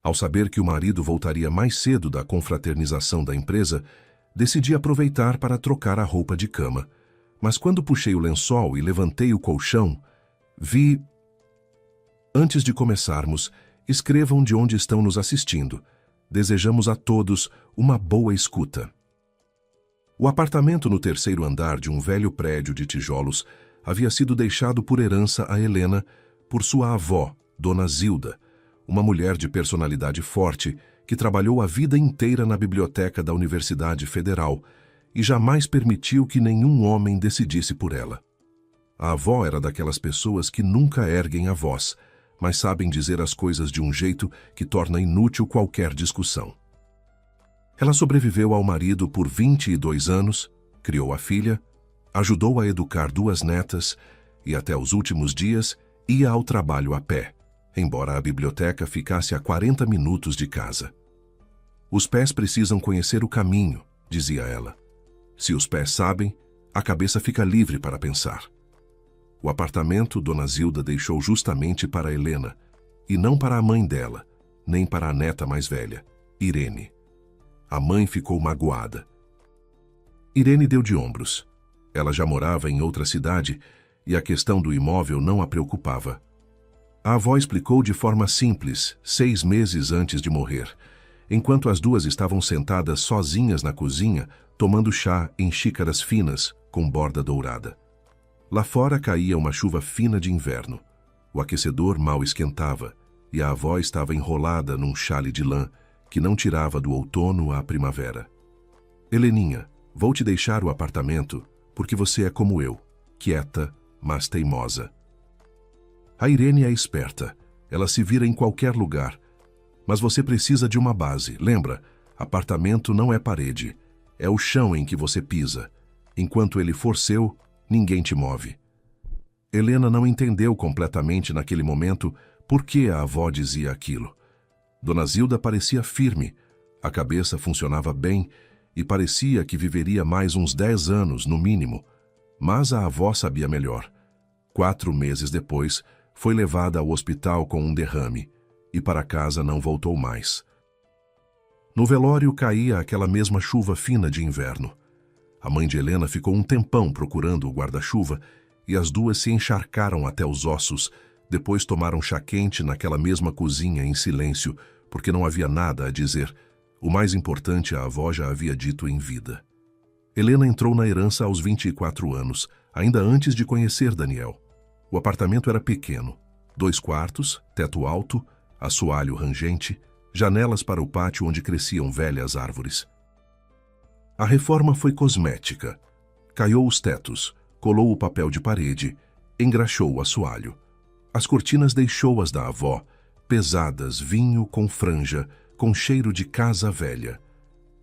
Ao saber que o marido voltaria mais cedo da confraternização da empresa, decidi aproveitar para trocar a roupa de cama. Mas quando puxei o lençol e levantei o colchão, vi... Antes de começarmos, escrevam de onde estão nos assistindo. Desejamos a todos uma boa escuta. O apartamento no terceiro andar de um velho prédio de tijolos havia sido deixado por herança a Helena por sua avó, Dona Zilda, uma mulher de personalidade forte que trabalhou a vida inteira na biblioteca da Universidade Federal e jamais permitiu que nenhum homem decidisse por ela. A avó era daquelas pessoas que nunca erguem a voz, mas sabem dizer as coisas de um jeito que torna inútil qualquer discussão. Ela sobreviveu ao marido por 22 anos, criou a filha, ajudou a educar 2 netas e, até os últimos dias, ia ao trabalho a pé, embora a biblioteca ficasse a 40 minutos de casa. Os pés precisam conhecer o caminho, dizia ela. Se os pés sabem, a cabeça fica livre para pensar. O apartamento Dona Zilda deixou justamente para Helena, e não para a mãe dela, nem para a neta mais velha, Irene. A mãe ficou magoada. Irene deu de ombros. Ela já morava em outra cidade e a questão do imóvel não a preocupava. A avó explicou de forma simples, 6 meses antes de morrer, enquanto as duas estavam sentadas sozinhas na cozinha, tomando chá em xícaras finas com borda dourada. Lá fora caía uma chuva fina de inverno. O aquecedor mal esquentava e a avó estava enrolada num xale de lã que não tirava do outono à primavera. Heleninha, vou te deixar o apartamento porque você é como eu, quieta, mas teimosa. A Irene é esperta, ela se vira em qualquer lugar, mas você precisa de uma base, lembra? Apartamento não é parede, é o chão em que você pisa. Enquanto ele for seu, ninguém te move. Helena não entendeu completamente naquele momento por que a avó dizia aquilo. Dona Zilda parecia firme, a cabeça funcionava bem e parecia que viveria mais uns 10 anos, no mínimo. Mas a avó sabia melhor. 4 meses depois, foi levada ao hospital com um derrame e para casa não voltou mais. No velório caía aquela mesma chuva fina de inverno. A mãe de Helena ficou um tempão procurando o guarda-chuva e as duas se encharcaram até os ossos. Depois tomaram chá quente naquela mesma cozinha em silêncio, porque não havia nada a dizer. O mais importante a avó já havia dito em vida. Helena entrou na herança aos 24 anos, ainda antes de conhecer Daniel. O apartamento era pequeno, 2 quartos, teto alto, assoalho rangente, janelas para o pátio onde cresciam velhas árvores. A reforma foi cosmética. Caiu os tetos, colou o papel de parede, engraxou o assoalho. As cortinas deixou-as da avó, pesadas, vinho com franja, com cheiro de casa velha.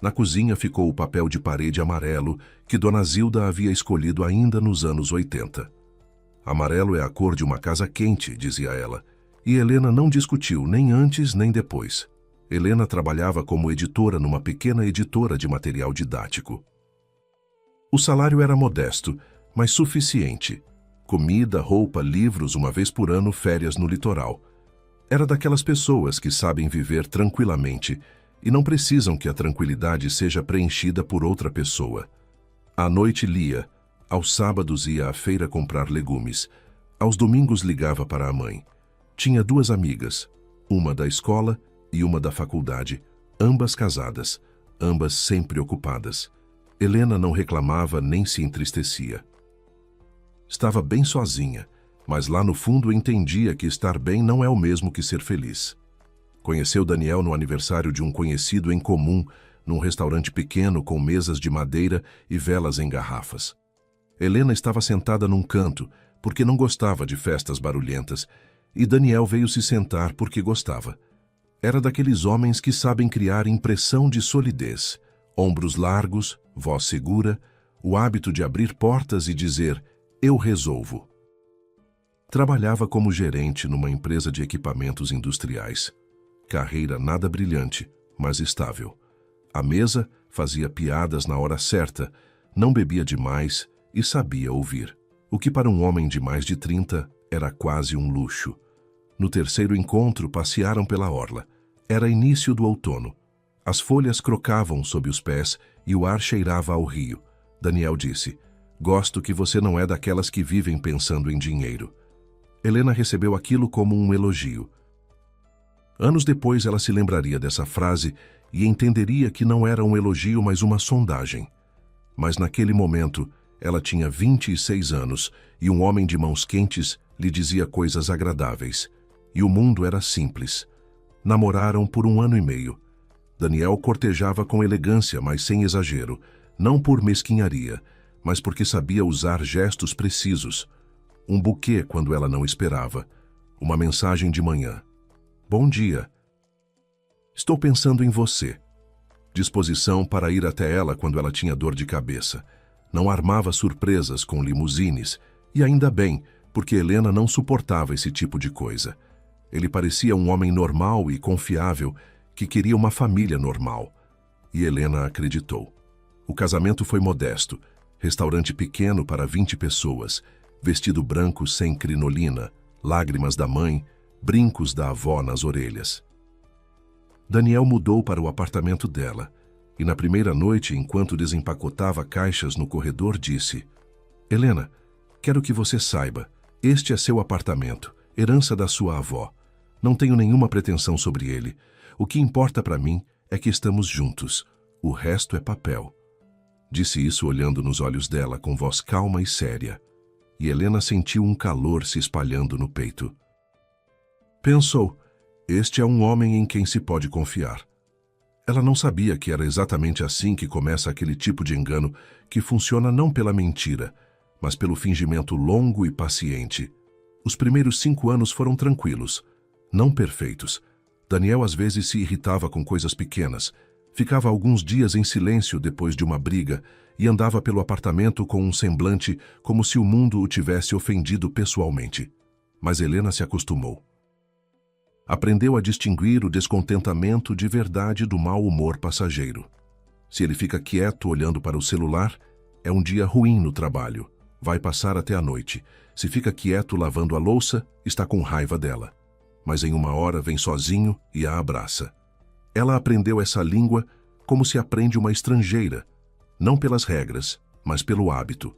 Na cozinha ficou o papel de parede amarelo que Dona Zilda havia escolhido ainda nos anos 80. Amarelo é a cor de uma casa quente, dizia ela, e Helena não discutiu nem antes nem depois. Helena trabalhava como editora numa pequena editora de material didático. O salário era modesto, mas suficiente. Comida, roupa, livros, uma vez por ano, férias no litoral. Era daquelas pessoas que sabem viver tranquilamente e não precisam que a tranquilidade seja preenchida por outra pessoa. À noite lia, aos sábados ia à feira comprar legumes, aos domingos ligava para a mãe. Tinha 2 amigas, uma da escola e uma da faculdade, ambas casadas, ambas sempre ocupadas. Helena não reclamava nem se entristecia. Estava bem sozinha, mas lá no fundo entendia que estar bem não é o mesmo que ser feliz. Conheceu Daniel no aniversário de um conhecido em comum, num restaurante pequeno com mesas de madeira e velas em garrafas. Helena estava sentada num canto, porque não gostava de festas barulhentas, e Daniel veio se sentar porque gostava. Era daqueles homens que sabem criar impressão de solidez, ombros largos, voz segura, o hábito de abrir portas e dizer, eu resolvo. Trabalhava como gerente numa empresa de equipamentos industriais. Carreira nada brilhante, mas estável. À mesa, fazia piadas na hora certa, não bebia demais e sabia ouvir, o que para um homem de mais de 30 era quase um luxo. No terceiro encontro, passearam pela orla. Era início do outono. As folhas crocavam sob os pés e o ar cheirava ao rio. Daniel disse: "Gosto que você não é daquelas que vivem pensando em dinheiro." Helena recebeu aquilo como um elogio. Anos depois ela se lembraria dessa frase e entenderia que não era um elogio, mas uma sondagem. Mas naquele momento, ela tinha 26 anos e um homem de mãos quentes lhe dizia coisas agradáveis. E o mundo era simples. Namoraram por 1 ano e meio. Daniel cortejava com elegância, mas sem exagero, não por mesquinharia, mas porque sabia usar gestos precisos. Um buquê quando ela não esperava. Uma mensagem de manhã. "Bom dia. Estou pensando em você." Disposição para ir até ela quando ela tinha dor de cabeça. Não armava surpresas com limusines, e ainda bem, porque Helena não suportava esse tipo de coisa. Ele parecia um homem normal e confiável, que queria uma família normal. E Helena acreditou. O casamento foi modesto, restaurante pequeno para 20 pessoas, vestido branco sem crinolina, lágrimas da mãe, brincos da avó nas orelhas. Daniel mudou para o apartamento dela, e na primeira noite, enquanto desempacotava caixas no corredor, disse: "Helena, quero que você saiba, este é seu apartamento, herança da sua avó. Não tenho nenhuma pretensão sobre ele. O que importa para mim é que estamos juntos. O resto é papel." Disse isso olhando nos olhos dela com voz calma e séria. E Helena sentiu um calor se espalhando no peito. Pensou: este é um homem em quem se pode confiar. Ela não sabia que era exatamente assim que começa aquele tipo de engano que funciona não pela mentira, mas pelo fingimento longo e paciente. Os primeiros 5 anos foram tranquilos, não perfeitos. Daniel às vezes se irritava com coisas pequenas, ficava alguns dias em silêncio depois de uma briga e andava pelo apartamento com um semblante como se o mundo o tivesse ofendido pessoalmente. Mas Helena se acostumou. Aprendeu a distinguir o descontentamento de verdade do mau humor passageiro. Se ele fica quieto olhando para o celular, é um dia ruim no trabalho. Vai passar até a noite. Se fica quieto lavando a louça, está com raiva dela. Mas em 1 hora vem sozinho e a abraça. Ela aprendeu essa língua como se aprende uma estrangeira, não pelas regras, mas pelo hábito.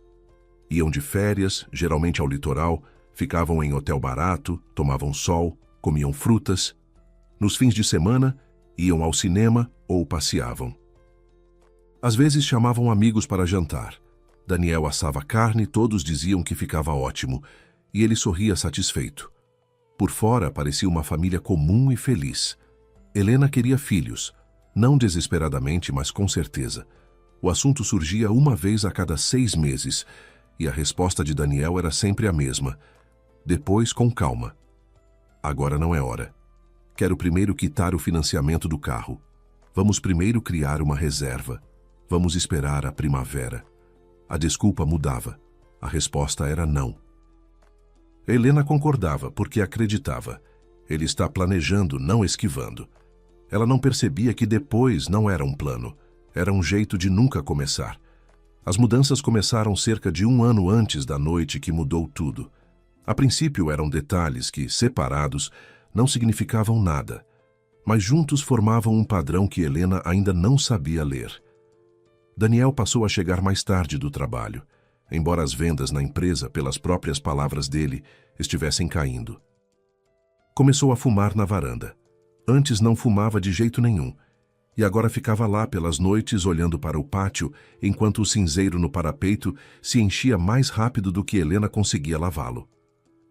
Iam de férias, geralmente ao litoral, ficavam em hotel barato, tomavam sol, comiam frutas. Nos fins de semana, iam ao cinema ou passeavam. Às vezes chamavam amigos para jantar. Daniel assava carne, todos diziam que ficava ótimo, e ele sorria satisfeito. Por fora, parecia uma família comum e feliz. Helena queria filhos, não desesperadamente, mas com certeza. O assunto surgia 1 vez a cada 6 meses, e a resposta de Daniel era sempre a mesma. Depois, com calma. Agora não é hora. Quero primeiro quitar o financiamento do carro. Vamos primeiro criar uma reserva. Vamos esperar a primavera. A desculpa mudava. A resposta era não. Helena concordava porque acreditava. Ele está planejando, não esquivando. Ela não percebia que depois não era um plano. Era um jeito de nunca começar. As mudanças começaram cerca de 1 ano antes da noite que mudou tudo. A princípio eram detalhes que, separados, não significavam nada, mas juntos formavam um padrão que Helena ainda não sabia ler. Daniel passou a chegar mais tarde do trabalho, embora as vendas na empresa, pelas próprias palavras dele, estivessem caindo. Começou a fumar na varanda. Antes não fumava de jeito nenhum, e agora ficava lá pelas noites olhando para o pátio, enquanto o cinzeiro no parapeito se enchia mais rápido do que Helena conseguia lavá-lo.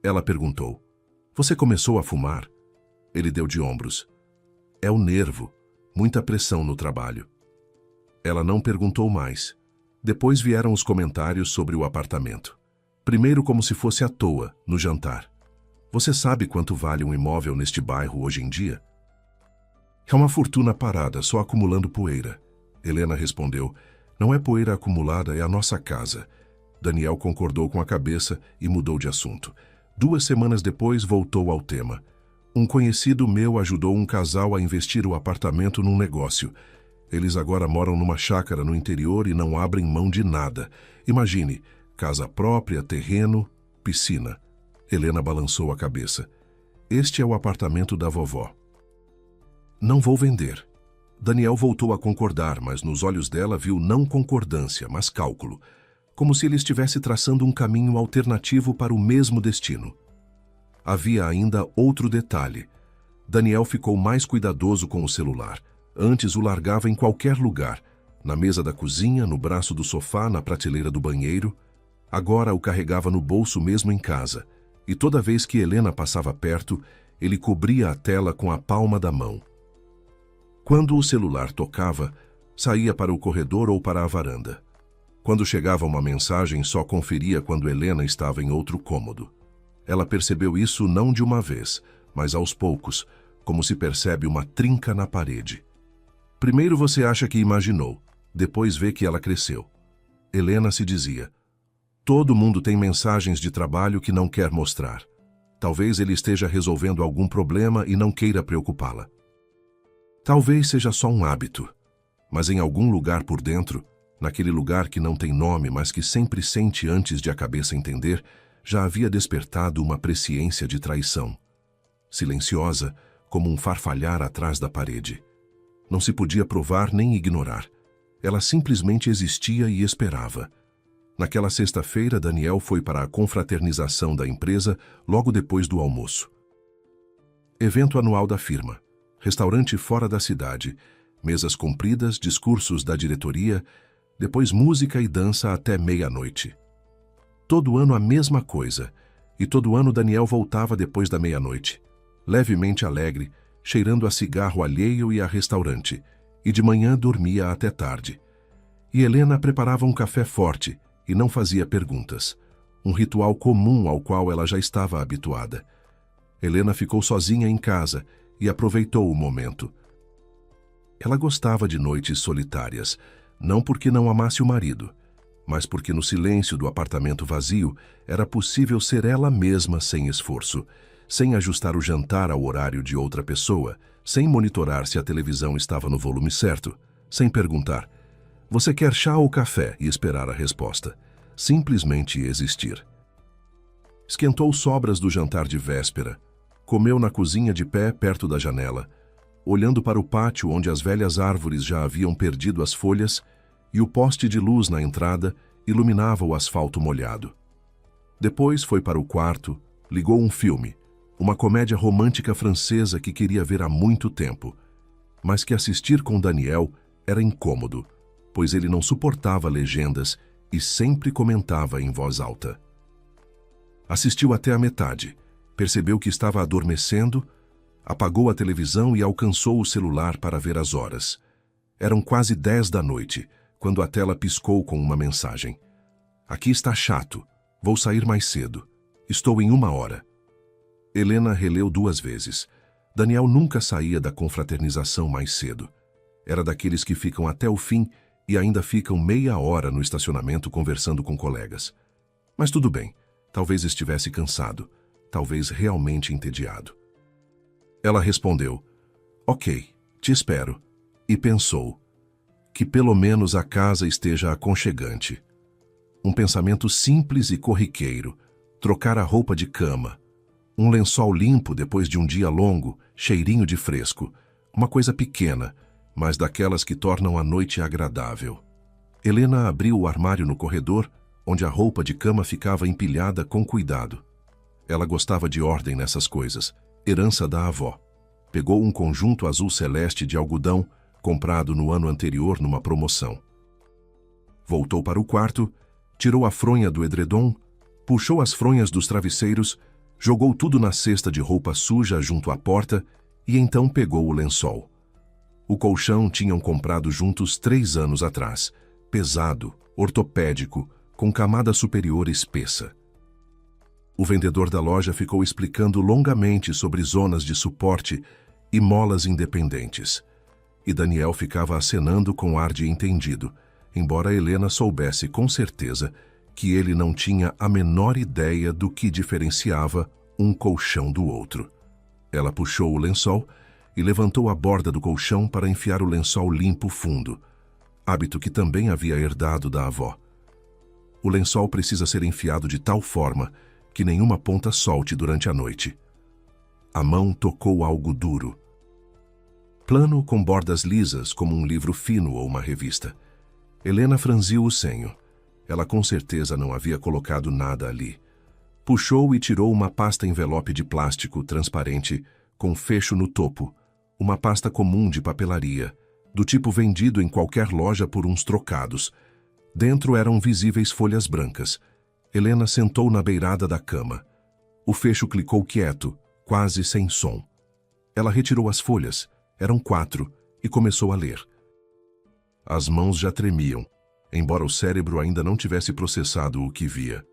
Ela perguntou: "Você começou a fumar?" Ele deu de ombros. "É o nervo, muita pressão no trabalho." Ela não perguntou mais. Depois vieram os comentários sobre o apartamento. Primeiro como se fosse à toa, no jantar. "Você sabe quanto vale um imóvel neste bairro hoje em dia?" "É uma fortuna parada, só acumulando poeira." Helena respondeu: "Não é poeira acumulada, é a nossa casa." Daniel concordou com a cabeça e mudou de assunto. 2 semanas depois voltou ao tema. "Um conhecido meu ajudou um casal a investir o apartamento num negócio. Eles agora moram numa chácara no interior e não abrem mão de nada. Imagine, casa própria, terreno, piscina." Helena balançou a cabeça. "Este é o apartamento da vovó." Não vou vender. Daniel voltou a concordar, mas nos olhos dela viu não concordância, mas cálculo, como se ele estivesse traçando um caminho alternativo para o mesmo destino. Havia ainda outro detalhe. Daniel ficou mais cuidadoso com o celular. Antes o largava em qualquer lugar, na mesa da cozinha, no braço do sofá, na prateleira do banheiro. Agora o carregava no bolso mesmo em casa, e toda vez que Helena passava perto, ele cobria a tela com a palma da mão. Quando o celular tocava, saía para o corredor ou para a varanda. Quando chegava uma mensagem, só conferia quando Helena estava em outro cômodo. Ela percebeu isso não de uma vez, mas aos poucos, como se percebe uma trinca na parede. Primeiro você acha que imaginou, depois vê que ela cresceu. Helena se dizia: todo mundo tem mensagens de trabalho que não quer mostrar. Talvez ele esteja resolvendo algum problema e não queira preocupá-la. Talvez seja só um hábito, mas em algum lugar por dentro, naquele lugar que não tem nome, mas que sempre sente antes de a cabeça entender, já havia despertado uma presciência de traição. Silenciosa, como um farfalhar atrás da parede. Não se podia provar nem ignorar. Ela simplesmente existia e esperava. Naquela sexta-feira, Daniel foi para a confraternização da empresa logo depois do almoço. Evento anual da firma. Restaurante fora da cidade. Mesas compridas, discursos da diretoria, depois música e dança até meia-noite. Todo ano a mesma coisa, e todo ano Daniel voltava depois da meia-noite, levemente alegre, cheirando a cigarro alheio e a restaurante, e de manhã dormia até tarde. E Helena preparava um café forte e não fazia perguntas, um ritual comum ao qual ela já estava habituada. Helena ficou sozinha em casa e aproveitou o momento. Ela gostava de noites solitárias, não porque não amasse o marido, mas porque no silêncio do apartamento vazio era possível ser ela mesma sem esforço, sem ajustar o jantar ao horário de outra pessoa, sem monitorar se a televisão estava no volume certo, sem perguntar: você quer chá ou café? E esperar a resposta. Simplesmente existir. Esquentou sobras do jantar de véspera, comeu na cozinha de pé perto da janela, olhando para o pátio onde as velhas árvores já haviam perdido as folhas e o poste de luz na entrada iluminava o asfalto molhado. Depois foi para o quarto, ligou um filme, uma comédia romântica francesa que queria ver há muito tempo, mas que assistir com Daniel era incômodo, pois ele não suportava legendas e sempre comentava em voz alta. Assistiu até a metade, percebeu que estava adormecendo, apagou a televisão e alcançou o celular para ver as horas. Eram quase 10 da noite, quando a tela piscou com uma mensagem. Aqui está chato, vou sair mais cedo. Estou em 1 hora. Helena releu 2 vezes. Daniel nunca saía da confraternização mais cedo. Era daqueles que ficam até o fim e ainda ficam meia hora no estacionamento conversando com colegas. Mas tudo bem, talvez estivesse cansado, talvez realmente entediado. Ela respondeu: ok, te espero, e pensou: que pelo menos a casa esteja aconchegante. Um pensamento simples e corriqueiro, trocar a roupa de cama, um lençol limpo depois de um dia longo, cheirinho de fresco, uma coisa pequena, mas daquelas que tornam a noite agradável. Helena abriu o armário no corredor, onde a roupa de cama ficava empilhada com cuidado. Ela gostava de ordem nessas coisas, herança da avó. Pegou um conjunto azul celeste de algodão, comprado no ano anterior numa promoção. Voltou para o quarto, tirou a fronha do edredom, puxou as fronhas dos travesseiros, jogou tudo na cesta de roupa suja junto à porta e então pegou o lençol. O colchão tinham comprado juntos 3 anos atrás, pesado, ortopédico, com camada superior espessa. O vendedor da loja ficou explicando longamente sobre zonas de suporte e molas independentes. E Daniel ficava acenando com ar de entendido, embora Helena soubesse com certeza que ele não tinha a menor ideia do que diferenciava um colchão do outro. Ela puxou o lençol e levantou a borda do colchão para enfiar o lençol limpo fundo, hábito que também havia herdado da avó. O lençol precisa ser enfiado de tal forma que nenhuma ponta solte durante a noite. A mão tocou algo duro. plano com bordas lisas como um livro fino ou uma revista. Helena franziu o senho. Ela com certeza não havia colocado nada ali. Puxou e tirou uma pasta envelope de plástico transparente com fecho no topo, uma pasta comum de papelaria, do tipo vendido em qualquer loja por uns trocados. Dentro eram visíveis folhas brancas. Helena sentou na beirada da cama. O fecho clicou quieto, quase sem som. Ela retirou as folhas, eram 4, e começou a ler. As mãos já tremiam, embora o cérebro ainda não tivesse processado o que via.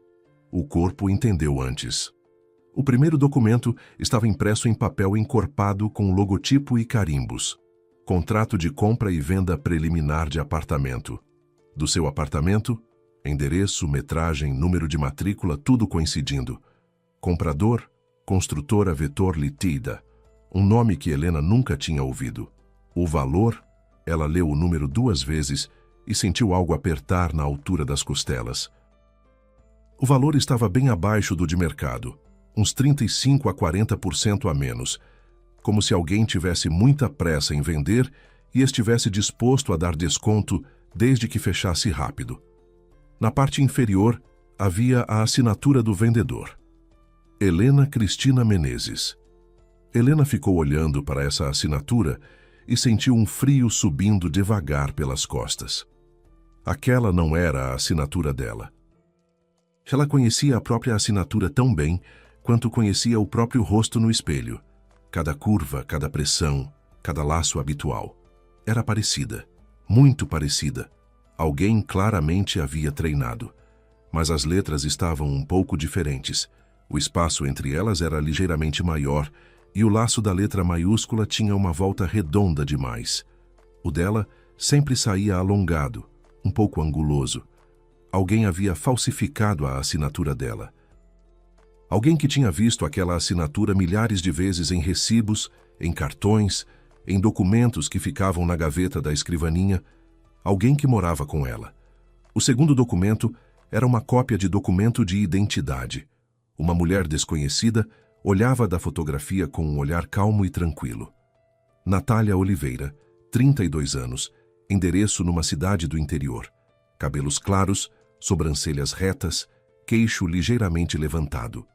O corpo entendeu antes. O primeiro documento estava impresso em papel encorpado com logotipo e carimbos. Contrato de compra e venda preliminar de apartamento. Do seu apartamento, endereço, metragem, número de matrícula, tudo coincidindo. Comprador, construtora Vetor Litida, um nome que Helena nunca tinha ouvido. O valor, ela leu o número 2 vezes e sentiu algo apertar na altura das costelas. O valor estava bem abaixo do de mercado, uns 35% a 40% a menos, como se alguém tivesse muita pressa em vender e estivesse disposto a dar desconto desde que fechasse rápido. Na parte inferior, havia a assinatura do vendedor. Helena Cristina Menezes. Helena ficou olhando para essa assinatura e sentiu um frio subindo devagar pelas costas. Aquela não era a assinatura dela. Ela conhecia a própria assinatura tão bem quanto conhecia o próprio rosto no espelho. Cada curva, cada pressão, cada laço habitual. Era parecida, muito parecida. Alguém claramente havia treinado. Mas as letras estavam um pouco diferentes. O espaço entre elas era ligeiramente maior e o laço da letra maiúscula tinha uma volta redonda demais. O dela sempre saía alongado, um pouco anguloso. Alguém havia falsificado a assinatura dela. Alguém que tinha visto aquela assinatura milhares de vezes em recibos, em cartões, em documentos que ficavam na gaveta da escrivaninha. Alguém que morava com ela. O segundo documento era uma cópia de documento de identidade. Uma mulher desconhecida olhava da fotografia com um olhar calmo e tranquilo. Natália Oliveira, 32 anos, endereço numa cidade do interior. Cabelos claros, sobrancelhas retas, queixo ligeiramente levantado.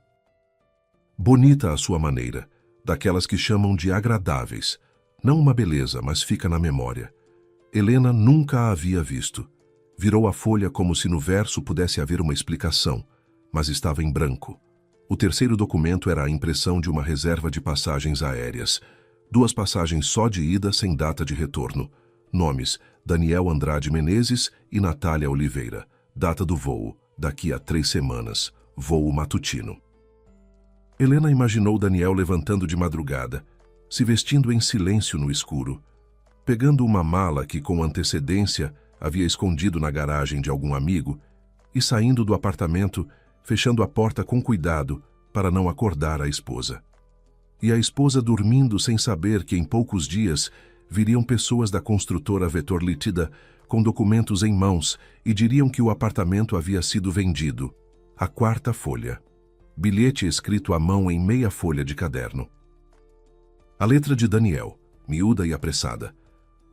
Bonita à sua maneira, daquelas que chamam de agradáveis. Não uma beleza, mas fica na memória. Helena nunca a havia visto. Virou a folha como se no verso pudesse haver uma explicação, mas estava em branco. O terceiro documento era a impressão de uma reserva de passagens aéreas. 2 passagens só de ida sem data de retorno. Nomes: Daniel Andrade Menezes e Natália Oliveira. Data do voo: daqui a 3 semanas. Voo matutino. Helena imaginou Daniel levantando de madrugada, se vestindo em silêncio no escuro, pegando uma mala que com antecedência havia escondido na garagem de algum amigo e saindo do apartamento, fechando a porta com cuidado para não acordar a esposa. E a esposa dormindo sem saber que em poucos dias viriam pessoas da construtora Vetor Litida com documentos em mãos e diriam que o apartamento havia sido vendido. A 4ª folha. Bilhete escrito à mão em meia folha de caderno. A letra de Daniel, miúda e apressada.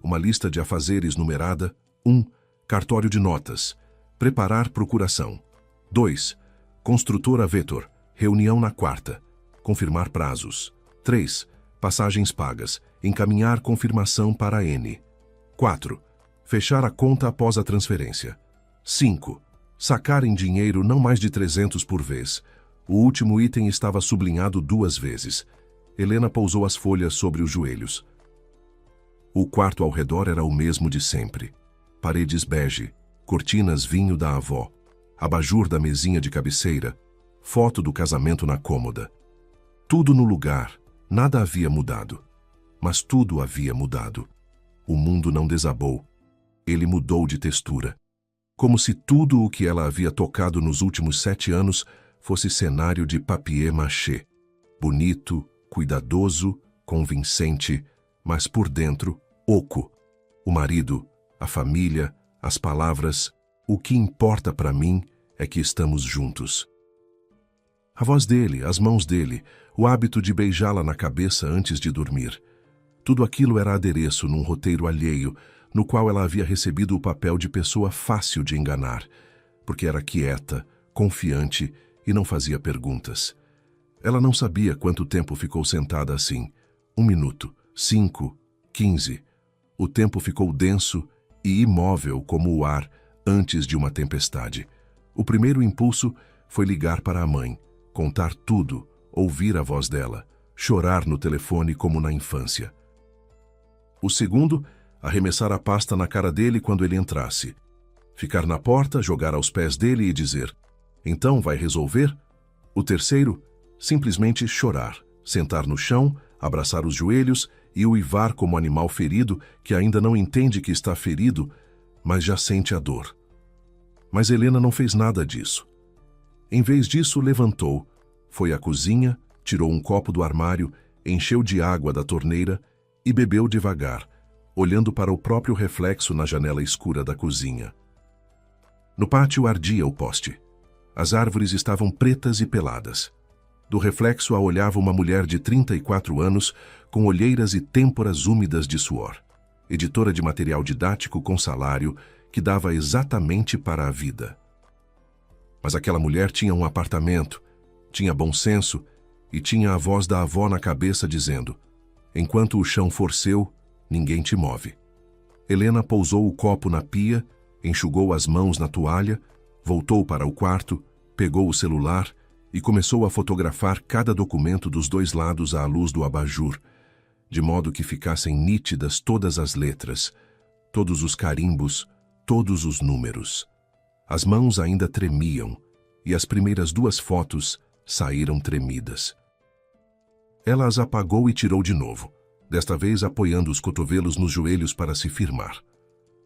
Uma lista de afazeres numerada. 1. Cartório de notas. Preparar procuração. 2. Construtora Vetor. Reunião na 4ª. Confirmar prazos. 3. Passagens pagas. Encaminhar confirmação para N. 4. Fechar a conta após a transferência. 5. Sacar em dinheiro não mais de 300 por vez. O último item estava sublinhado 2 vezes. Helena pousou as folhas sobre os joelhos. O quarto ao redor era o mesmo de sempre. Paredes bege, cortinas vinho da avó, abajur da mesinha de cabeceira, foto do casamento na cômoda. Tudo no lugar, nada havia mudado. Mas tudo havia mudado. O mundo não desabou. Ele mudou de textura. Como se tudo o que ela havia tocado nos últimos 7 anos fosse cenário de papier-mâché. Bonito, cuidadoso, convincente, mas por dentro, oco. O marido, a família, as palavras, o que importa para mim é que estamos juntos. A voz dele, as mãos dele, o hábito de beijá-la na cabeça antes de dormir. Tudo aquilo era adereço num roteiro alheio, no qual ela havia recebido o papel de pessoa fácil de enganar, porque era quieta, confiante e não fazia perguntas. Ela não sabia quanto tempo ficou sentada assim. 1 minuto, 5, 15. O tempo ficou denso e imóvel como o ar antes de uma tempestade. O primeiro impulso foi ligar para a mãe, contar tudo, ouvir a voz dela, chorar no telefone como na infância. O segundo, arremessar a pasta na cara dele quando ele entrasse. Ficar na porta, jogar aos pés dele e dizer: "Então vai resolver?" O terceiro, simplesmente chorar, sentar no chão, abraçar os joelhos e uivar como animal ferido que ainda não entende que está ferido, mas já sente a dor. Mas Helena não fez nada disso. Em vez disso, levantou, foi à cozinha, tirou um copo do armário, encheu de água da torneira e bebeu devagar, olhando para o próprio reflexo na janela escura da cozinha. No pátio ardia o poste. As árvores estavam pretas e peladas. Do reflexo a olhava uma mulher de 34 anos, com olheiras e têmporas úmidas de suor. Editora de material didático com salário que dava exatamente para a vida. Mas aquela mulher tinha um apartamento, tinha bom senso e tinha a voz da avó na cabeça dizendo: "Enquanto o chão for seu, ninguém te move." Helena pousou o copo na pia, enxugou as mãos na toalha, voltou para o quarto, pegou o celular e começou a fotografar cada documento dos dois lados à luz do abajur, de modo que ficassem nítidas todas as letras, todos os carimbos, todos os números. As mãos ainda tremiam e as primeiras 2 fotos saíram tremidas. Ela as apagou e tirou de novo, desta vez apoiando os cotovelos nos joelhos para se firmar.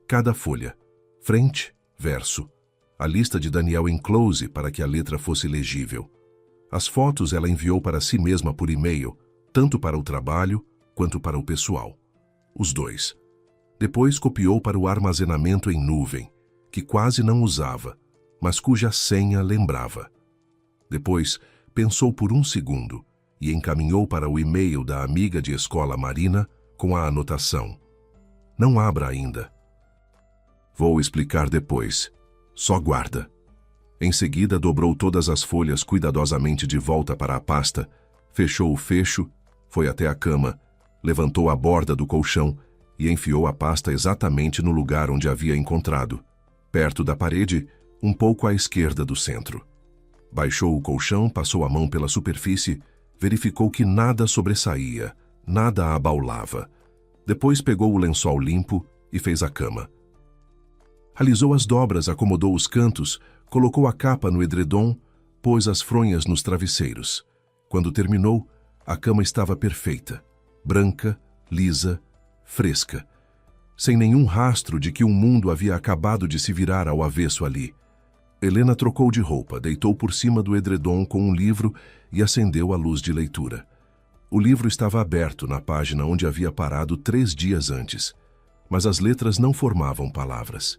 Cada folha, frente, verso, a lista de Daniel em close para que a letra fosse legível. As fotos ela enviou para si mesma por e-mail, tanto para o trabalho quanto para o pessoal. Os dois. Depois copiou para o armazenamento em nuvem, que quase não usava, mas cuja senha lembrava. Depois pensou por 1 segundo e encaminhou para o e-mail da amiga de escola Marina com a anotação: "Não abra ainda. Vou explicar depois. Só guarda." Em seguida, dobrou todas as folhas cuidadosamente de volta para a pasta, fechou o fecho, foi até a cama, levantou a borda do colchão e enfiou a pasta exatamente no lugar onde havia encontrado, perto da parede, um pouco à esquerda do centro. Baixou o colchão, passou a mão pela superfície, verificou que nada sobressaía, nada a abaulava. Depois pegou o lençol limpo e fez a cama. Alisou as dobras, acomodou os cantos, colocou a capa no edredom, pôs as fronhas nos travesseiros. Quando terminou, a cama estava perfeita, branca, lisa, fresca, sem nenhum rastro de que um mundo havia acabado de se virar ao avesso ali. Helena trocou de roupa, deitou por cima do edredom com um livro e acendeu a luz de leitura. O livro estava aberto na página onde havia parado 3 dias antes, mas as letras não formavam palavras.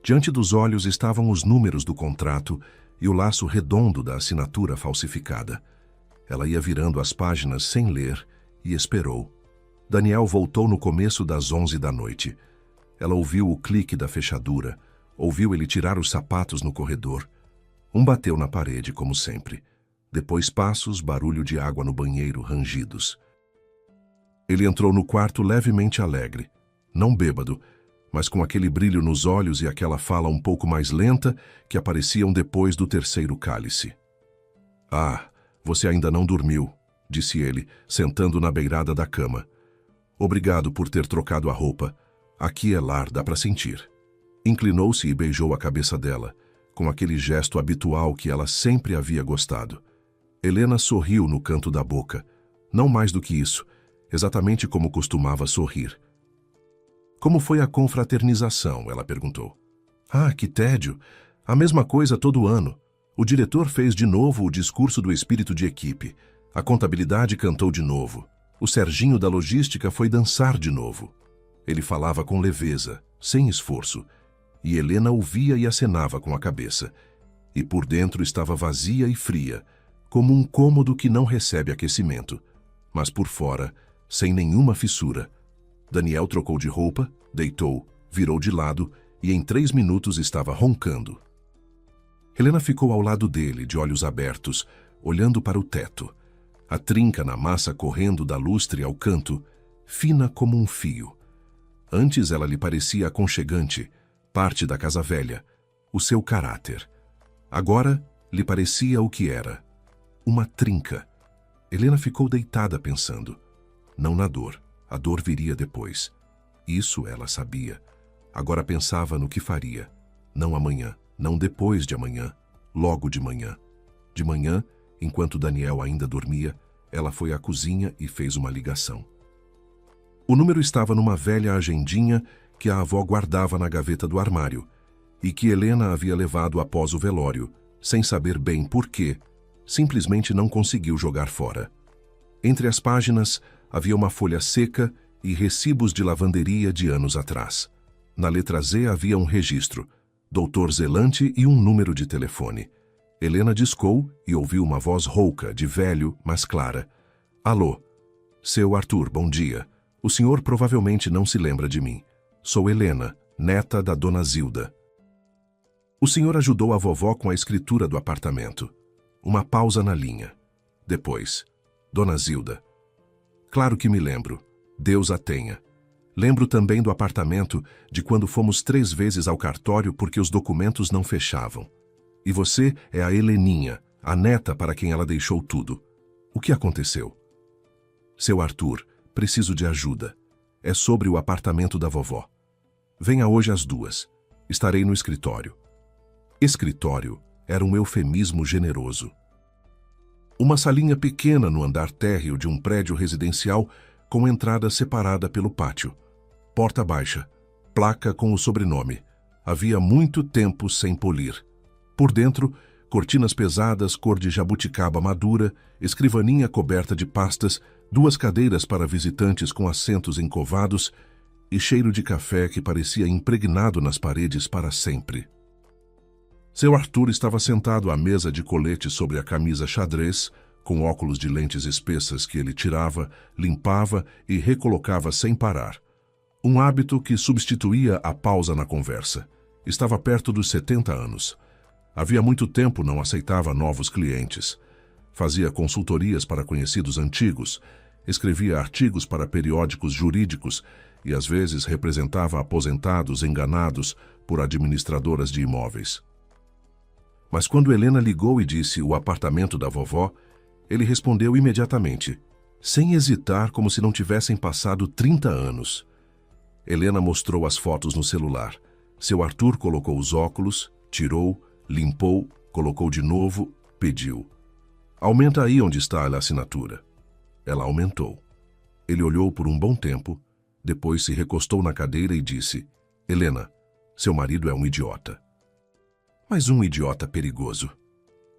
Diante dos olhos estavam os números do contrato e o laço redondo da assinatura falsificada. Ela ia virando as páginas sem ler e esperou. Daniel voltou no começo das 11 da noite. Ela ouviu o clique da fechadura, ouviu ele tirar os sapatos no corredor. Um bateu na parede, como sempre. Depois passos, barulho de água no banheiro, rangidos. Ele entrou no quarto levemente alegre, não bêbado, mas com aquele brilho nos olhos e aquela fala um pouco mais lenta que apareciam depois do 3º cálice. "Ah, você ainda não dormiu", disse ele, sentando na beirada da cama. "Obrigado por ter trocado a roupa. Aqui é lar, dá para sentir." Inclinou-se e beijou a cabeça dela, com aquele gesto habitual que ela sempre havia gostado. Helena sorriu no canto da boca, não mais do que isso, exatamente como costumava sorrir. "Como foi a confraternização?" ela perguntou. "Ah, que tédio! A mesma coisa todo ano. O diretor fez de novo o discurso do espírito de equipe. A contabilidade cantou de novo. O Serginho da logística foi dançar de novo." Ele falava com leveza, sem esforço, e Helena ouvia e acenava com a cabeça. E por dentro estava vazia e fria, como um cômodo que não recebe aquecimento, mas por fora sem nenhuma fissura. Daniel trocou de roupa, deitou, virou de lado e em 3 minutos estava roncando. Helena ficou ao lado dele, de olhos abertos, olhando para o teto. A trinca na massa correndo da lustre ao canto, fina como um fio. Antes ela lhe parecia aconchegante, parte da casa velha, o seu caráter. Agora lhe parecia o que era: uma trinca. Helena ficou deitada pensando. Não na dor, a dor viria depois. Isso ela sabia. Agora pensava no que faria. Não amanhã, não depois de amanhã, logo de manhã. De manhã, enquanto Daniel ainda dormia, ela foi à cozinha e fez uma ligação. O número estava numa velha agendinha que a avó guardava na gaveta do armário e que Helena havia levado após o velório, sem saber bem por quê, simplesmente não conseguiu jogar fora. Entre as páginas havia uma folha seca e recibos de lavanderia de anos atrás. Na letra Z havia um registro, Dr. Zelante e um número de telefone. Helena discou e ouviu uma voz rouca, de velho, mas clara. Alô, seu Arthur, bom dia. O senhor provavelmente não se lembra de mim. Sou Helena, neta da dona Zilda. O senhor ajudou a vovó com a escritura do apartamento. Uma pausa na linha. Depois, dona Zilda. Claro que me lembro. Deus a tenha. Lembro também do apartamento de quando fomos 3 vezes ao cartório porque os documentos não fechavam. E você é a Heleninha, a neta para quem ela deixou tudo. O que aconteceu? Seu Arthur, preciso de ajuda. É sobre o apartamento da vovó. Venha hoje às 2. Estarei no escritório. Escritório era um eufemismo generoso. Uma salinha pequena no andar térreo de um prédio residencial com entrada separada pelo pátio. Porta baixa, placa com o sobrenome. Havia muito tempo sem polir. Por dentro, cortinas pesadas cor de jabuticaba madura, escrivaninha coberta de pastas, 2 cadeiras para visitantes com assentos encovados e cheiro de café que parecia impregnado nas paredes para sempre. Seu Arthur estava sentado à mesa de colete sobre a camisa xadrez, com óculos de lentes espessas que ele tirava, limpava e recolocava sem parar. Um hábito que substituía a pausa na conversa. Estava perto dos 70 anos. Havia muito tempo não aceitava novos clientes. Fazia consultorias para conhecidos antigos, escrevia artigos para periódicos jurídicos e às vezes representava aposentados enganados por administradoras de imóveis. Mas quando Helena ligou e disse o apartamento da vovó, ele respondeu imediatamente, sem hesitar, como se não tivessem passado 30 anos. Helena mostrou as fotos no celular. Seu Arthur colocou os óculos, tirou, limpou, colocou de novo, pediu. Aumenta aí onde está a assinatura. Ela aumentou. Ele olhou por um bom tempo, depois se recostou na cadeira e disse, Helena, seu marido é um idiota. Mas um idiota perigoso.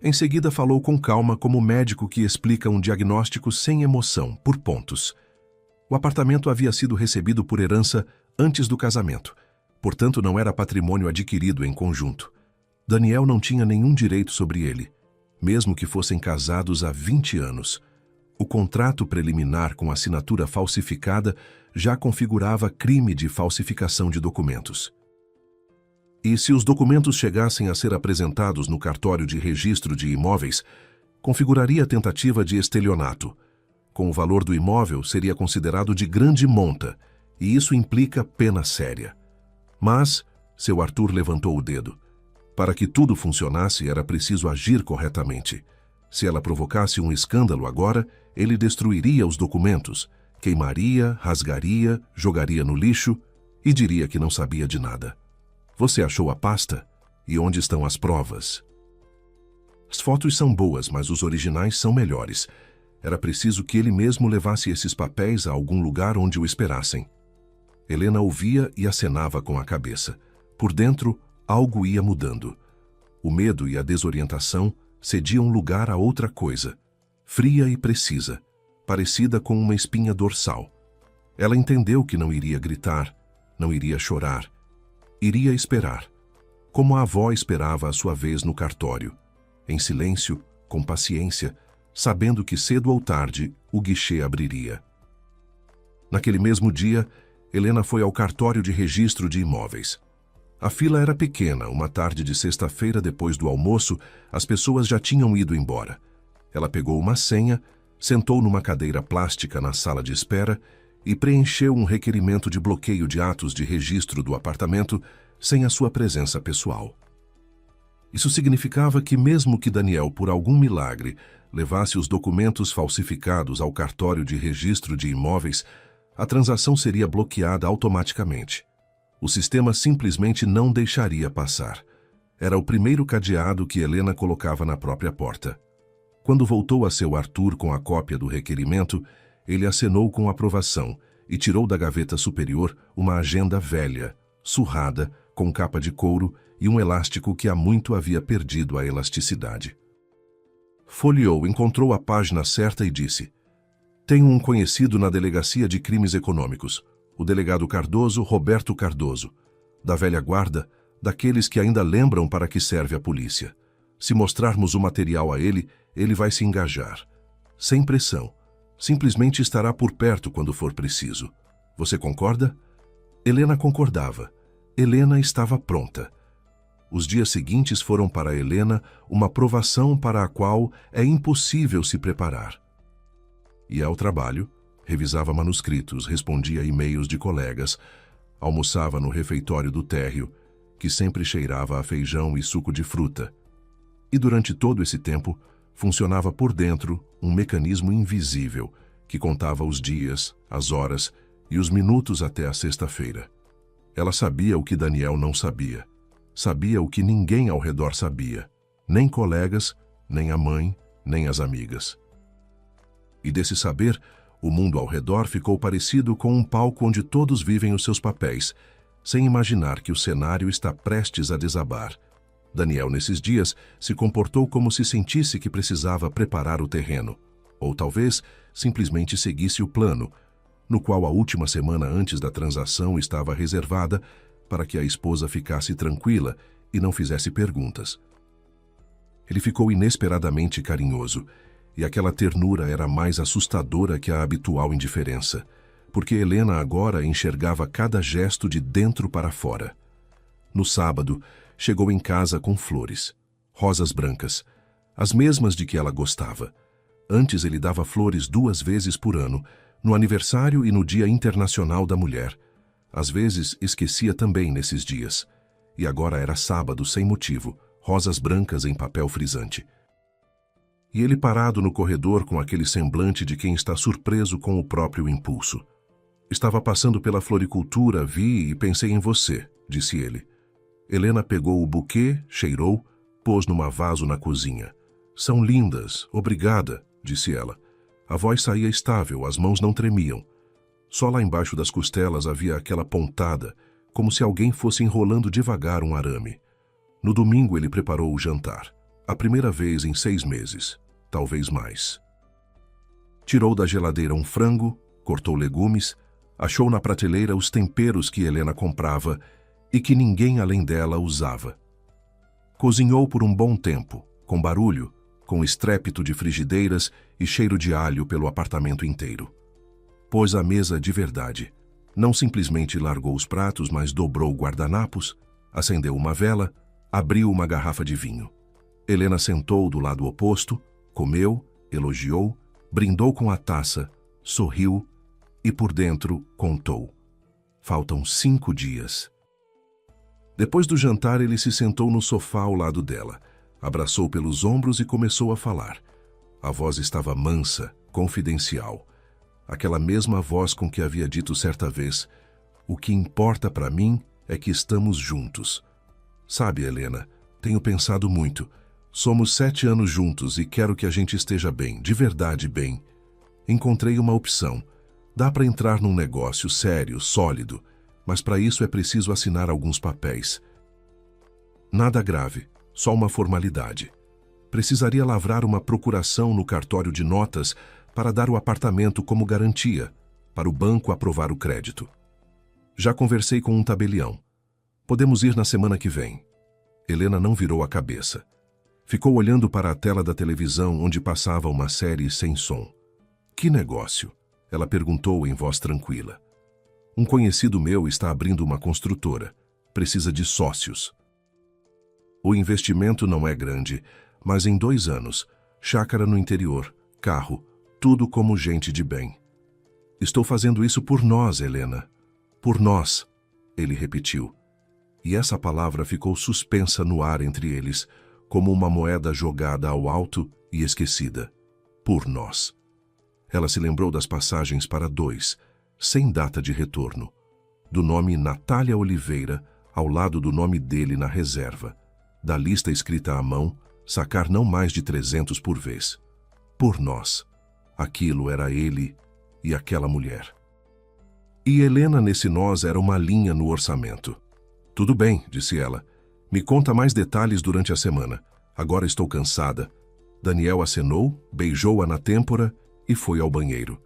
Em seguida falou com calma como médico que explica um diagnóstico sem emoção, por pontos. O apartamento havia sido recebido por herança antes do casamento, portanto não era patrimônio adquirido em conjunto. Daniel não tinha nenhum direito sobre ele, mesmo que fossem casados há 20 anos. O contrato preliminar com assinatura falsificada já configurava crime de falsificação de documentos. E se os documentos chegassem a ser apresentados no cartório de registro de imóveis, configuraria tentativa de estelionato. Com o valor do imóvel, seria considerado de grande monta, e isso implica pena séria. Mas, seu Arthur levantou o dedo. Para que tudo funcionasse, era preciso agir corretamente. Se ela provocasse um escândalo agora, ele destruiria os documentos, queimaria, rasgaria, jogaria no lixo e diria que não sabia de nada. Você achou a pasta? E onde estão as provas? As fotos são boas, mas os originais são melhores. Era preciso que ele mesmo levasse esses papéis a algum lugar onde o esperassem. Helena ouvia e acenava com a cabeça. Por dentro, algo ia mudando. O medo e a desorientação cediam lugar a outra coisa, fria e precisa, parecida com uma espinha dorsal. Ela entendeu que não iria gritar, não iria chorar, iria esperar, como a avó esperava a sua vez no cartório, em silêncio, com paciência, sabendo que cedo ou tarde o guichê abriria. Naquele mesmo dia, Helena foi ao cartório de registro de imóveis. A fila era pequena. Uma tarde de sexta-feira, depois do almoço, as pessoas já tinham ido embora. Ela pegou uma senha, sentou numa cadeira plástica na sala de espera e preencheu um requerimento de bloqueio de atos de registro do apartamento sem a sua presença pessoal. Isso significava que, mesmo que Daniel, por algum milagre, levasse os documentos falsificados ao cartório de registro de imóveis, a transação seria bloqueada automaticamente. O sistema simplesmente não deixaria passar. Era o primeiro cadeado que Helena colocava na própria porta. Quando voltou a seu Arthur com a cópia do requerimento, ele acenou com aprovação e tirou da gaveta superior uma agenda velha, surrada, com capa de couro e um elástico que há muito havia perdido a elasticidade. Folheou, encontrou a página certa e disse: "Tenho um conhecido na Delegacia de Crimes Econômicos, o delegado Cardoso, Roberto Cardoso, da velha guarda, daqueles que ainda lembram para que serve a polícia. Se mostrarmos o material a ele, ele vai se engajar. Sem pressão. Simplesmente estará por perto quando for preciso. Você concorda?" Helena concordava. Helena estava pronta. Os dias seguintes foram para Helena uma provação para a qual é impossível se preparar. Ia ao trabalho, revisava manuscritos, respondia e-mails de colegas, almoçava no refeitório do térreo, que sempre cheirava a feijão e suco de fruta. E durante todo esse tempo, funcionava por dentro um mecanismo invisível que contava os dias, as horas e os minutos até a sexta-feira. Ela sabia o que Daniel não sabia. Sabia o que ninguém ao redor sabia, nem colegas, nem a mãe, nem as amigas. E desse saber, o mundo ao redor ficou parecido com um palco onde todos vivem os seus papéis, sem imaginar que o cenário está prestes a desabar. Daniel, nesses dias, se comportou como se sentisse que precisava preparar o terreno, ou talvez simplesmente seguisse o plano, no qual a última semana antes da transação estava reservada para que a esposa ficasse tranquila e não fizesse perguntas. Ele ficou inesperadamente carinhoso, e aquela ternura era mais assustadora que a habitual indiferença, porque Helena agora enxergava cada gesto de dentro para fora. No sábado, chegou em casa com flores, rosas brancas, as mesmas de que ela gostava. Antes ele dava flores 2 vezes por ano, no aniversário e no Dia Internacional da Mulher. Às vezes esquecia também nesses dias. E agora era sábado sem motivo, rosas brancas em papel frisante. E ele parado no corredor com aquele semblante de quem está surpreso com o próprio impulso. "Estava passando pela floricultura, vi e pensei em você", disse ele. Helena pegou o buquê, cheirou, pôs numa vaso na cozinha. "São lindas, obrigada", disse ela. A voz saía estável, as mãos não tremiam. Só lá embaixo das costelas havia aquela pontada, como se alguém fosse enrolando devagar um arame. No domingo ele preparou o jantar. A primeira vez em 6 meses, talvez mais. Tirou da geladeira um frango, cortou legumes, achou na prateleira os temperos que Helena comprava e que ninguém além dela usava. Cozinhou por um bom tempo, com barulho, com estrépito de frigideiras e cheiro de alho pelo apartamento inteiro. Pôs a mesa de verdade. Não simplesmente largou os pratos, mas dobrou guardanapos, acendeu uma vela, abriu uma garrafa de vinho. Helena sentou do lado oposto, comeu, elogiou, brindou com a taça, sorriu e por dentro contou. Faltam 5 dias. Depois do jantar, ele se sentou no sofá ao lado dela, abraçou pelos ombros e começou a falar. A voz estava mansa, confidencial. Aquela mesma voz com que havia dito certa vez: "O que importa para mim é que estamos juntos. Sabe, Helena, tenho pensado muito. Somos 7 anos juntos e quero que a gente esteja bem, de verdade bem. Encontrei uma opção. Dá para entrar num negócio sério, sólido, mas para isso é preciso assinar alguns papéis. Nada grave, só uma formalidade. Precisaria lavrar uma procuração no cartório de notas para dar o apartamento como garantia, para o banco aprovar o crédito. Já conversei com um tabelião. Podemos ir na semana que vem." Helena não virou a cabeça. Ficou olhando para a tela da televisão onde passava uma série sem som. Que negócio! Ela perguntou em voz tranquila. Um conhecido meu está abrindo uma construtora. Precisa de sócios. O investimento não é grande, mas em 2 anos, chácara no interior, carro, tudo como gente de bem. Estou fazendo isso por nós, Helena. Por nós, ele repetiu. E essa palavra ficou suspensa no ar entre eles, como uma moeda jogada ao alto e esquecida. Por nós. Ela se lembrou das passagens para 2, sem data de retorno, do nome Natália Oliveira ao lado do nome dele na reserva, da lista escrita à mão, sacar não mais de 300 por vez. Por nós. Aquilo era ele e aquela mulher. E Helena nesse nós era uma linha no orçamento. Tudo bem, disse ela. Me conta mais detalhes durante a semana. Agora estou cansada. Daniel acenou, beijou-a na têmpora e foi ao banheiro.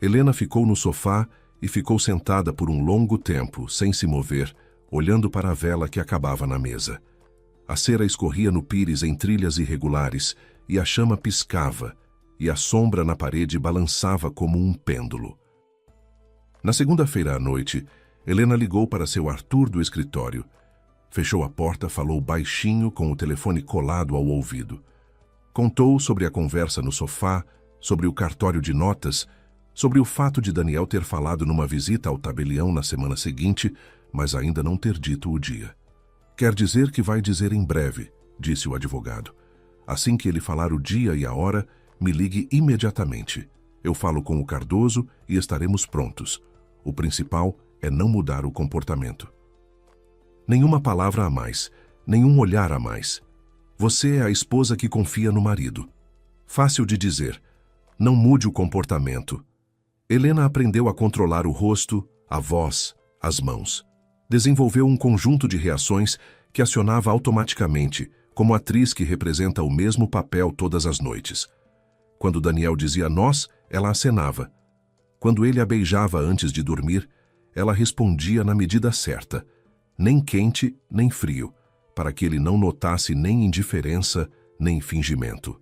Helena ficou no sofá e ficou sentada por um longo tempo, sem se mover, olhando para a vela que acabava na mesa. A cera escorria no pires em trilhas irregulares e a chama piscava, e a sombra na parede balançava como um pêndulo. Na segunda-feira à noite, Helena ligou para seu Arthur do escritório. Fechou a porta, falou baixinho com o telefone colado ao ouvido. Contou sobre a conversa no sofá, sobre o cartório de notas, sobre o fato de Daniel ter falado numa visita ao tabelião na semana seguinte, mas ainda não ter dito o dia. Quer dizer que vai dizer em breve, disse o advogado. Assim que ele falar o dia e a hora, me ligue imediatamente. Eu falo com o Cardoso e estaremos prontos. O principal é não mudar o comportamento. Nenhuma palavra a mais, nenhum olhar a mais. Você é a esposa que confia no marido. Fácil de dizer. Não mude o comportamento. Helena aprendeu a controlar o rosto, a voz, as mãos. Desenvolveu um conjunto de reações que acionava automaticamente, como atriz que representa o mesmo papel todas as noites. Quando Daniel dizia nós, ela acenava. Quando ele a beijava antes de dormir, ela respondia na medida certa, nem quente nem frio, para que ele não notasse nem indiferença nem fingimento.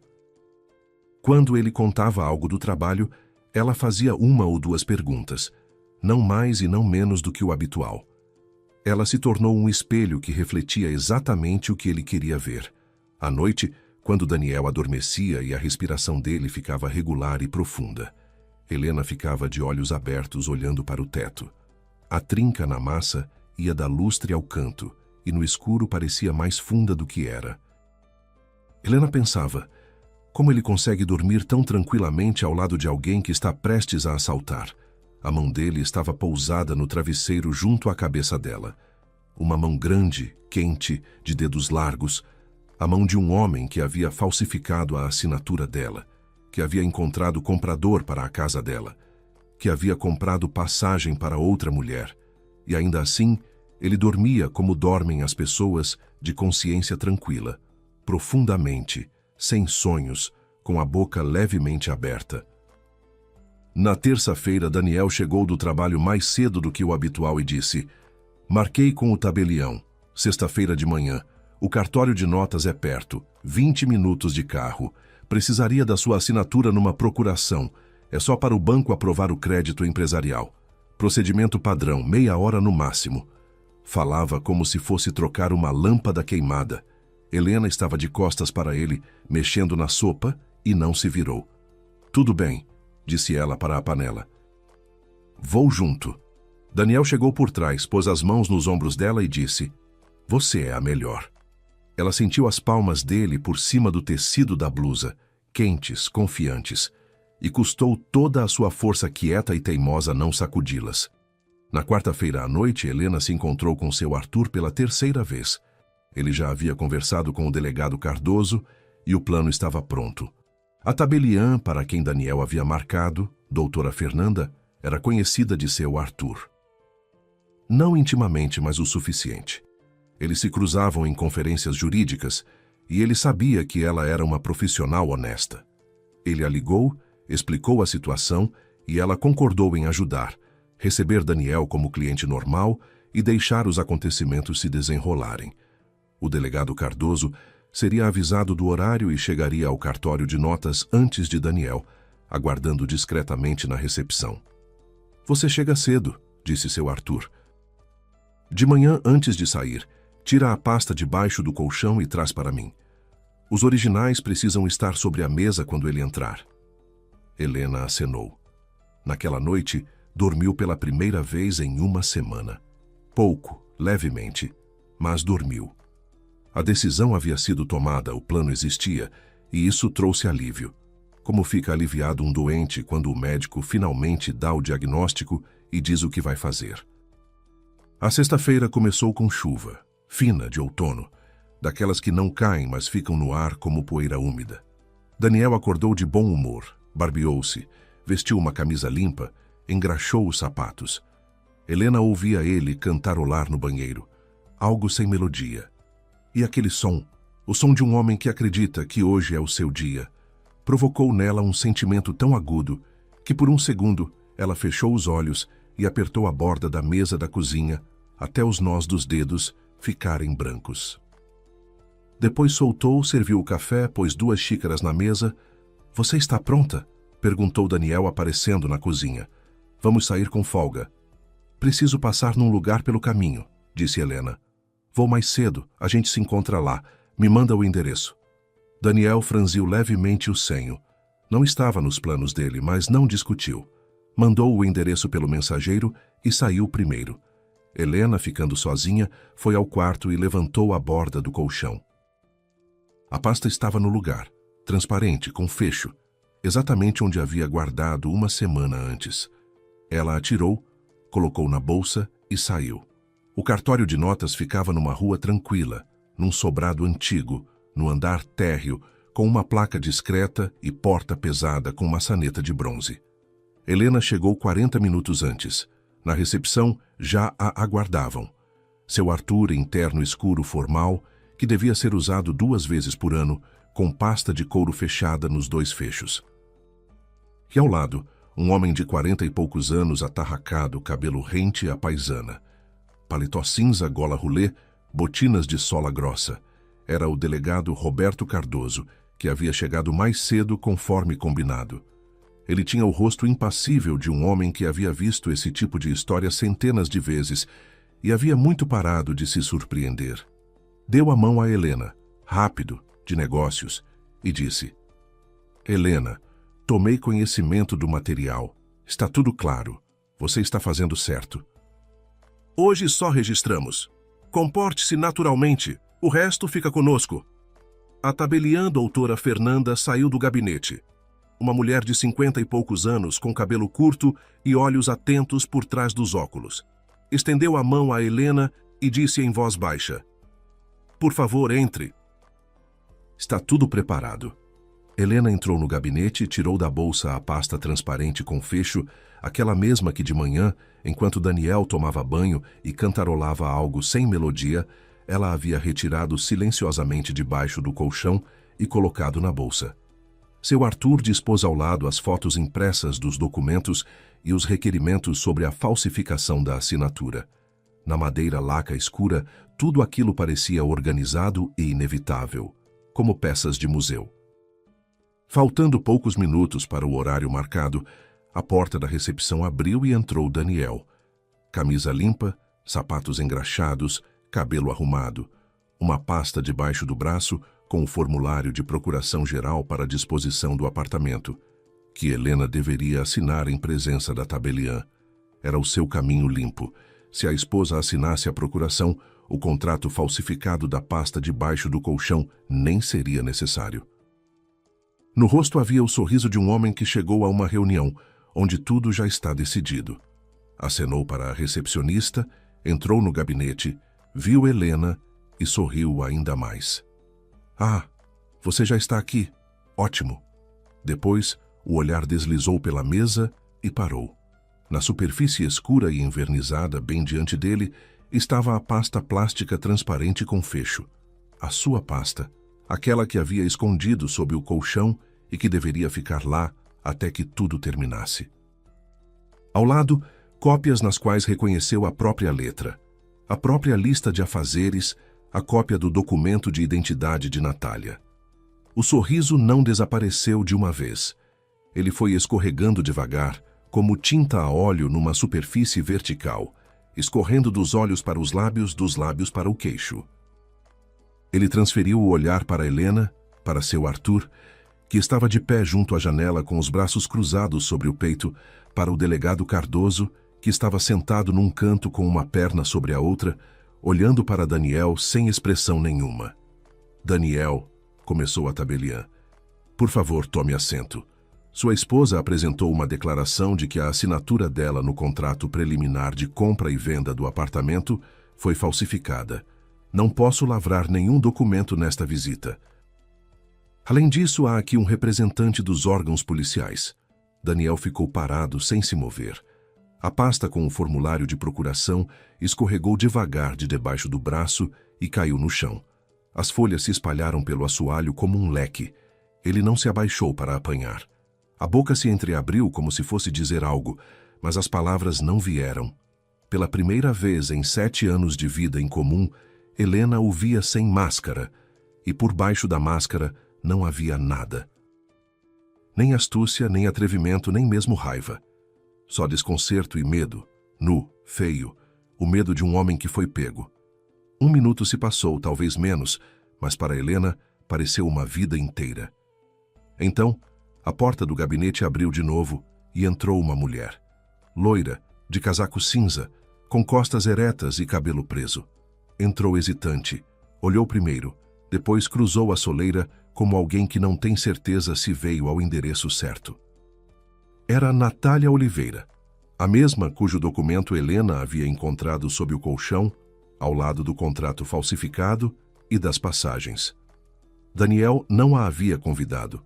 Quando ele contava algo do trabalho, ela fazia 1 ou 2 perguntas, não mais e não menos do que o habitual. Ela se tornou um espelho que refletia exatamente o que ele queria ver. À noite, quando Daniel adormecia e a respiração dele ficava regular e profunda, Helena ficava de olhos abertos olhando para o teto. A trinca na massa ia da lustre ao canto e no escuro parecia mais funda do que era. Helena pensava, como ele consegue dormir tão tranquilamente ao lado de alguém que está prestes a assaltar? A mão dele estava pousada no travesseiro junto à cabeça dela. Uma mão grande, quente, de dedos largos. A mão de um homem que havia falsificado a assinatura dela, que havia encontrado comprador para a casa dela, que havia comprado passagem para outra mulher. E ainda assim, ele dormia como dormem as pessoas, de consciência tranquila, profundamente, sem sonhos, com a boca levemente aberta. Na terça-feira, Daniel chegou do trabalho mais cedo do que o habitual e disse: marquei com o tabelião, sexta-feira de manhã. O cartório de notas é perto, 20 minutos de carro. Precisaria da sua assinatura numa procuração. É só para o banco aprovar o crédito empresarial. Procedimento padrão, meia hora no máximo. Falava como se fosse trocar uma lâmpada queimada. Helena estava de costas para ele, mexendo na sopa, e não se virou. Tudo bem, disse ela para a panela. Vou junto. Daniel chegou por trás, pôs as mãos nos ombros dela e disse: você é a melhor. Ela sentiu as palmas dele por cima do tecido da blusa, quentes, confiantes, e custou toda a sua força quieta e teimosa não sacudi-las. Na quarta-feira à noite, Helena se encontrou com seu Arthur pela 3ª vez. Ele já havia conversado com o delegado Cardoso e o plano estava pronto. A tabeliã, para quem Daniel havia marcado, doutora Fernanda, era conhecida de seu Arthur. Não intimamente, mas o suficiente. Eles se cruzavam em conferências jurídicas e ele sabia que ela era uma profissional honesta. Ele a ligou, explicou a situação e ela concordou em ajudar, receber Daniel como cliente normal e deixar os acontecimentos se desenrolarem. O delegado Cardoso seria avisado do horário e chegaria ao cartório de notas antes de Daniel, aguardando discretamente na recepção. Você chega cedo, disse seu Arthur. De manhã, antes de sair, tira a pasta debaixo do colchão e traz para mim. Os originais precisam estar sobre a mesa quando ele entrar. Helena acenou. Naquela noite, dormiu pela primeira vez em uma semana. Pouco, levemente, mas dormiu. A decisão havia sido tomada, o plano existia, e isso trouxe alívio. Como fica aliviado um doente quando o médico finalmente dá o diagnóstico e diz o que vai fazer. A sexta-feira começou com chuva, fina de outono, daquelas que não caem, mas ficam no ar como poeira úmida. Daniel acordou de bom humor, barbeou-se, vestiu uma camisa limpa, engraxou os sapatos. Helena ouvia ele cantarolar no banheiro, algo sem melodia. E aquele som, o som de um homem que acredita que hoje é o seu dia, provocou nela um sentimento tão agudo que por um segundo ela fechou os olhos e apertou a borda da mesa da cozinha até os nós dos dedos ficarem brancos. Depois soltou, serviu o café, pôs 2 xícaras na mesa. — Você está pronta? Perguntou Daniel aparecendo na cozinha. — Vamos sair com folga. — Preciso passar num lugar pelo caminho, disse Helena. — Vou mais cedo, a gente se encontra lá. Me manda o endereço. Daniel franziu levemente o senho. Não estava nos planos dele, mas não discutiu. Mandou o endereço pelo mensageiro e saiu primeiro. Helena, ficando sozinha, foi ao quarto e levantou a borda do colchão. A pasta estava no lugar, transparente, com fecho, exatamente onde havia guardado uma semana antes. Ela a tirou, colocou na bolsa e saiu. O cartório de notas ficava numa rua tranquila, num sobrado antigo, no andar térreo, com uma placa discreta e porta pesada com maçaneta de bronze. Helena chegou 40 minutos antes. Na recepção, já a aguardavam. Seu Arthur, em terno escuro formal, que devia ser usado 2 vezes por ano, com pasta de couro fechada nos 2 fechos. E ao lado, um homem de 40 e poucos anos, atarracado, cabelo rente à paisana. Paletó cinza, gola rolê, botinas de sola grossa. Era o delegado Roberto Cardoso, que havia chegado mais cedo conforme combinado. Ele tinha o rosto impassível de um homem que havia visto esse tipo de história centenas de vezes e havia muito parado de se surpreender. Deu a mão a Helena, rápido, de negócios, e disse: Helena, tomei conhecimento do material. Está tudo claro. Você está fazendo certo. Hoje só registramos. Comporte-se naturalmente. O resto fica conosco. A tabeliã doutora Fernanda saiu do gabinete. Uma mulher de 50 e poucos anos, com cabelo curto e olhos atentos por trás dos óculos. Estendeu a mão a Helena e disse em voz baixa: Por favor, entre. Está tudo preparado. Helena entrou no gabinete e tirou da bolsa a pasta transparente com fecho, aquela mesma que de manhã, enquanto Daniel tomava banho e cantarolava algo sem melodia, ela havia retirado silenciosamente debaixo do colchão e colocado na bolsa. Seu Arthur dispôs ao lado as fotos impressas dos documentos e os requerimentos sobre a falsificação da assinatura. Na madeira laca escura, tudo aquilo parecia organizado e inevitável, como peças de museu. Faltando poucos minutos para o horário marcado, a porta da recepção abriu e entrou Daniel. Camisa limpa, sapatos engraxados, cabelo arrumado, uma pasta debaixo do braço com o formulário de procuração geral para a disposição do apartamento, que Helena deveria assinar em presença da tabeliã. Era o seu caminho limpo. Se a esposa assinasse a procuração, o contrato falsificado da pasta debaixo do colchão nem seria necessário. No rosto havia o sorriso de um homem que chegou a uma reunião, onde tudo já está decidido. Acenou para a recepcionista, entrou no gabinete, viu Helena e sorriu ainda mais. Ah, você já está aqui. Ótimo. Depois, o olhar deslizou pela mesa e parou. Na superfície escura e envernizada, bem diante dele, estava a pasta plástica transparente com fecho. A sua pasta, aquela que havia escondido sob o colchão e que deveria ficar lá até que tudo terminasse. Ao lado, cópias nas quais reconheceu a própria letra, a própria lista de afazeres, a cópia do documento de identidade de Natália. O sorriso não desapareceu de uma vez. Ele foi escorregando devagar, como tinta a óleo numa superfície vertical, escorrendo dos olhos para os lábios, dos lábios para o queixo. Ele transferiu o olhar para Helena, para seu Arthur, que estava de pé junto à janela com os braços cruzados sobre o peito, para o delegado Cardoso, que estava sentado num canto com uma perna sobre a outra, olhando para Daniel sem expressão nenhuma. Daniel, começou a tabeliã, por favor, tome assento. Sua esposa apresentou uma declaração de que a assinatura dela no contrato preliminar de compra e venda do apartamento foi falsificada. Não posso lavrar nenhum documento nesta visita. Além disso, há aqui um representante dos órgãos policiais. Daniel ficou parado, sem se mover. A pasta com o formulário de procuração escorregou devagar de debaixo do braço e caiu no chão. As folhas se espalharam pelo assoalho como um leque. Ele não se abaixou para apanhar. A boca se entreabriu como se fosse dizer algo, mas as palavras não vieram. Pela primeira vez em 7 anos de vida em comum, Helena o via sem máscara, e por baixo da máscara não havia nada. Nem astúcia, nem atrevimento, nem mesmo raiva. Só desconcerto e medo, nu, feio, o medo de um homem que foi pego. 1 minuto se passou, talvez menos, mas para Helena pareceu uma vida inteira. Então, a porta do gabinete abriu de novo e entrou uma mulher. Loira, de casaco cinza, com costas eretas e cabelo preso. Entrou hesitante, olhou primeiro, depois cruzou a soleira como alguém que não tem certeza se veio ao endereço certo. Era Natália Oliveira, a mesma cujo documento Helena havia encontrado sob o colchão, ao lado do contrato falsificado e das passagens. Daniel não a havia convidado.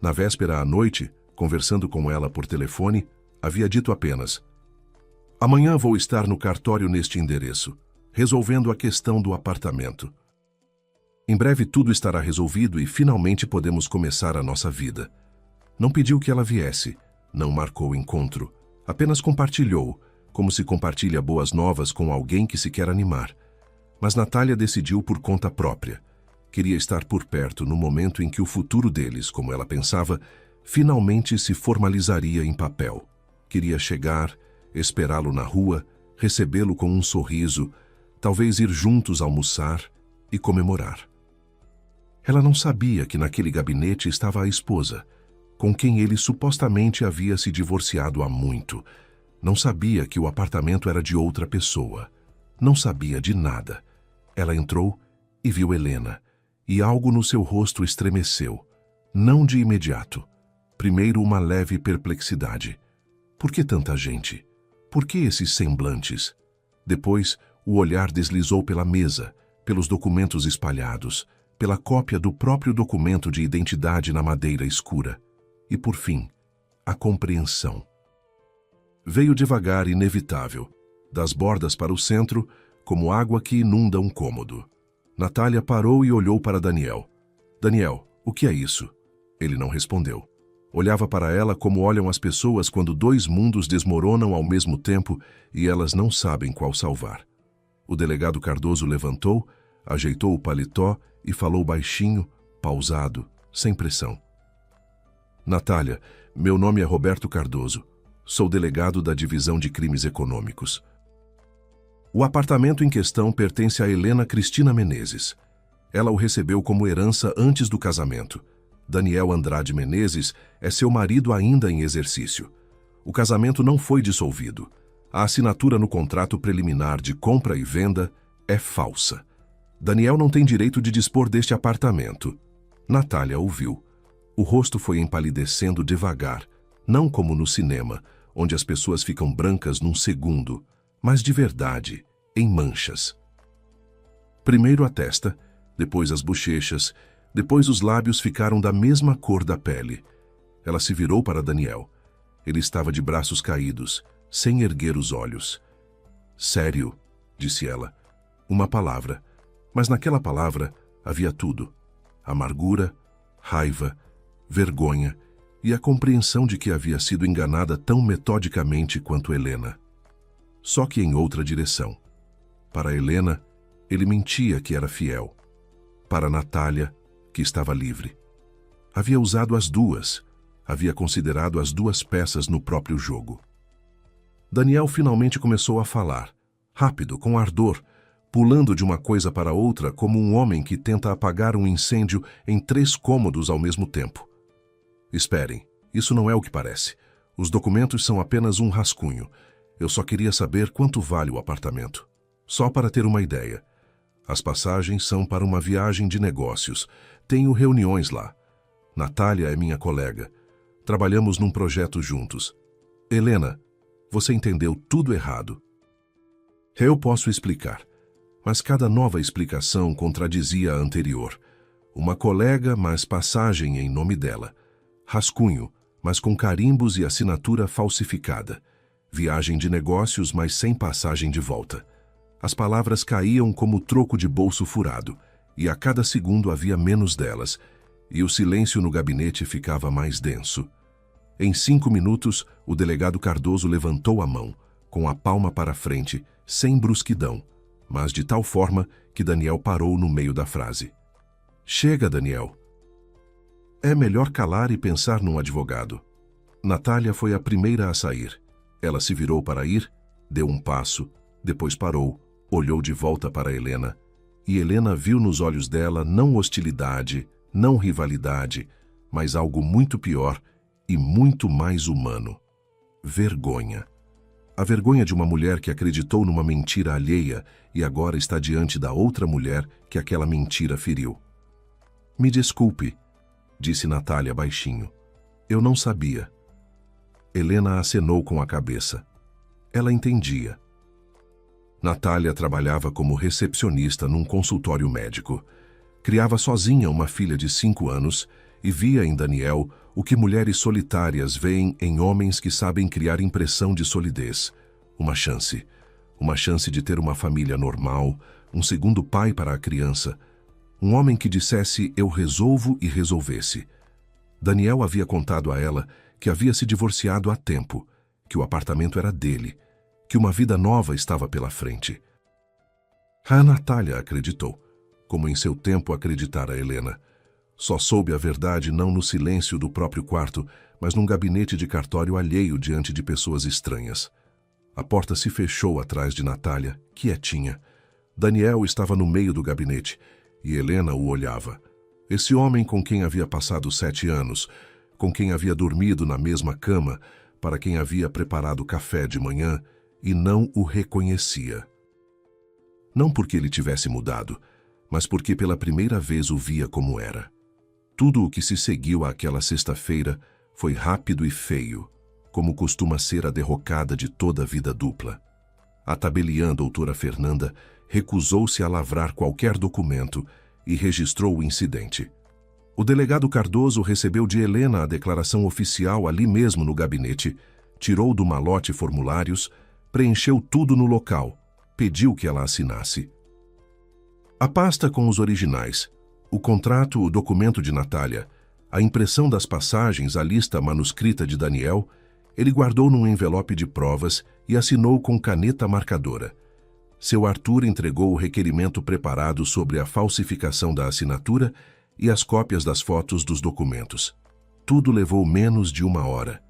Na véspera à noite, conversando com ela por telefone, havia dito apenas: "Amanhã vou estar no cartório neste endereço, resolvendo a questão do apartamento. Em breve tudo estará resolvido e finalmente podemos começar a nossa vida." Não pediu que ela viesse, não marcou o encontro, apenas compartilhou, como se compartilha boas novas com alguém que se quer animar. Mas Natália decidiu por conta própria. Queria estar por perto no momento em que o futuro deles, como ela pensava, finalmente se formalizaria em papel. Queria chegar, esperá-lo na rua, recebê-lo com um sorriso, talvez ir juntos almoçar e comemorar. Ela não sabia que naquele gabinete estava a esposa, com quem ele supostamente havia se divorciado há muito. Não sabia que o apartamento era de outra pessoa. Não sabia de nada. Ela entrou e viu Helena, e algo no seu rosto estremeceu. Não de imediato. Primeiro uma leve perplexidade. Por que tanta gente? Por que esses semblantes? Depois, o olhar deslizou pela mesa, pelos documentos espalhados, pela cópia do próprio documento de identidade na madeira escura. E, por fim, a compreensão. Veio devagar, inevitável, das bordas para o centro, como água que inunda um cômodo. Natália parou e olhou para Daniel. "Daniel, o que é isso?" Ele não respondeu. Olhava para ela como olham as pessoas quando 2 mundos desmoronam ao mesmo tempo e elas não sabem qual salvar. O delegado Cardoso levantou, ajeitou o paletó e falou baixinho, pausado, sem pressão. "Natália, meu nome é Roberto Cardoso. Sou delegado da Divisão de Crimes Econômicos. O apartamento em questão pertence a Helena Cristina Menezes. Ela o recebeu como herança antes do casamento. Daniel Andrade Menezes é seu marido ainda em exercício. O casamento não foi dissolvido. A assinatura no contrato preliminar de compra e venda é falsa. Daniel não tem direito de dispor deste apartamento." Natália ouviu. O rosto foi empalidecendo devagar, não como no cinema, onde as pessoas ficam brancas num segundo, mas de verdade, em manchas. Primeiro a testa, depois as bochechas, depois os lábios ficaram da mesma cor da pele. Ela se virou para Daniel. Ele estava de braços caídos, sem erguer os olhos. "Sério", disse ela. Uma palavra, mas naquela palavra havia tudo: amargura, raiva, vergonha e a compreensão de que havia sido enganada tão metodicamente quanto Helena. Só que em outra direção. Para Helena, ele mentia que era fiel. Para Natália, que estava livre. Havia usado as duas, Havia considerado as duas peças no próprio jogo. Daniel finalmente começou a falar, rápido, com ardor, pulando de uma coisa para outra como um homem que tenta apagar um incêndio em 3 cômodos ao mesmo tempo. Esperem, isso não é o que parece. Os documentos são apenas um rascunho. Eu só queria saber quanto vale o apartamento. Só para ter uma ideia. As passagens são para uma viagem de negócios. Tenho reuniões lá. Natália é minha colega. Trabalhamos num projeto juntos. Helena, você entendeu tudo errado. Eu posso explicar, mas cada nova explicação contradizia a anterior. Uma colega, mas passagem em nome dela. Rascunho, mas com carimbos e assinatura falsificada. Viagem de negócios, mas sem passagem de volta. As palavras caíam como troco de bolso furado, e a cada segundo havia menos delas, e o silêncio no gabinete ficava mais denso. Em 5 minutos, o delegado Cardoso levantou a mão, com a palma para frente, sem brusquidão, mas de tal forma que Daniel parou no meio da frase. Chega, Daniel. É melhor calar e pensar num advogado. Natália foi a primeira a sair. Ela se virou para ir, deu um passo, depois parou, olhou de volta para Helena, e Helena viu nos olhos dela não hostilidade, não rivalidade, mas algo muito pior e muito mais humano. Vergonha. A vergonha de uma mulher que acreditou numa mentira alheia e agora está diante da outra mulher que aquela mentira feriu. Me desculpe, disse Natália baixinho. Eu não sabia. Helena acenou com a cabeça. Ela entendia. Natália trabalhava como recepcionista num consultório médico. Criava sozinha uma filha de 5 anos e via em Daniel o que mulheres solitárias veem em homens que sabem criar impressão de solidez. Uma chance. Uma chance de ter uma família normal, um segundo pai para a criança. Um homem que dissesse eu resolvo e resolvesse. Daniel havia contado a ela que havia se divorciado há tempo, que o apartamento era dele, que uma vida nova estava pela frente. A Natália acreditou, como em seu tempo acreditara Helena. Só soube a verdade não no silêncio do próprio quarto, mas num gabinete de cartório alheio diante de pessoas estranhas. A porta se fechou atrás de Natália, quietinha. Daniel estava no meio do gabinete, e Helena o olhava. Esse homem com quem havia passado 7 anos, com quem havia dormido na mesma cama, para quem havia preparado café de manhã, e não o reconhecia. Não porque ele tivesse mudado, mas porque pela primeira vez o via como era. Tudo o que se seguiu àquela sexta-feira foi rápido e feio, como costuma ser a derrocada de toda a vida dupla. A tabeliã doutora Fernanda recusou-se a lavrar qualquer documento e registrou o incidente. O delegado Cardoso recebeu de Helena a declaração oficial ali mesmo no gabinete, tirou do malote formulários, preencheu tudo no local, pediu que ela assinasse. A pasta com os originais, o contrato, o documento de Natália, a impressão das passagens, a lista manuscrita de Daniel, ele guardou num envelope de provas e assinou com caneta marcadora. Seu Arthur entregou o requerimento preparado sobre a falsificação da assinatura e as cópias das fotos dos documentos. Tudo levou menos de 1 hora.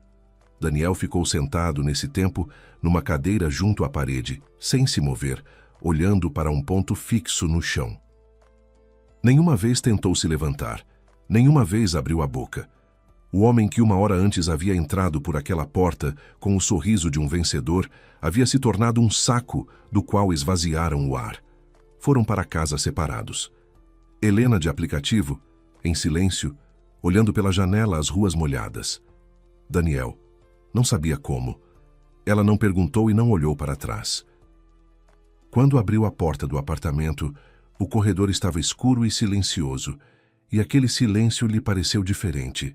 Daniel ficou sentado nesse tempo numa cadeira junto à parede, sem se mover, olhando para um ponto fixo no chão. Nenhuma vez tentou se levantar, nenhuma vez abriu a boca. O homem que 1 hora antes havia entrado por aquela porta com o sorriso de um vencedor havia se tornado um saco do qual esvaziaram o ar. Foram para casa separados. Helena de aplicativo, em silêncio, olhando pela janela as ruas molhadas. Daniel, não sabia como. Ela não perguntou e não olhou para trás. Quando abriu a porta do apartamento, o corredor estava escuro e silencioso, e aquele silêncio lhe pareceu diferente.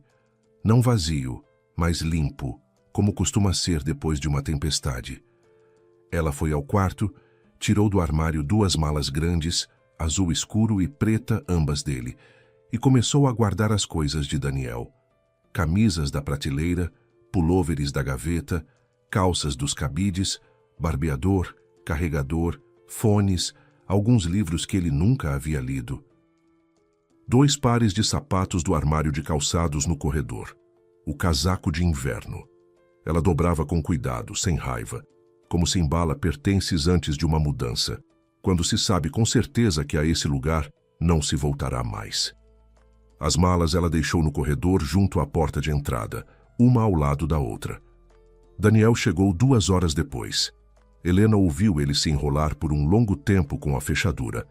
Não vazio, mas limpo, como costuma ser depois de uma tempestade. Ela foi ao quarto, tirou do armário 2 malas grandes, azul escuro e preta ambas dele, e começou a guardar as coisas de Daniel. Camisas da prateleira, pulóveres da gaveta, calças dos cabides, barbeador, carregador, fones, alguns livros que ele nunca havia lido. 2 pares de sapatos do armário de calçados no corredor. o casaco de inverno. Ela dobrava com cuidado, sem raiva, como se embala pertences antes de uma mudança, quando se sabe com certeza que a esse lugar não se voltará mais. As malas ela deixou no corredor junto à porta de entrada, uma ao lado da outra. Daniel chegou 2 horas depois. Helena ouviu ele se enrolar por um longo tempo com a fechadura.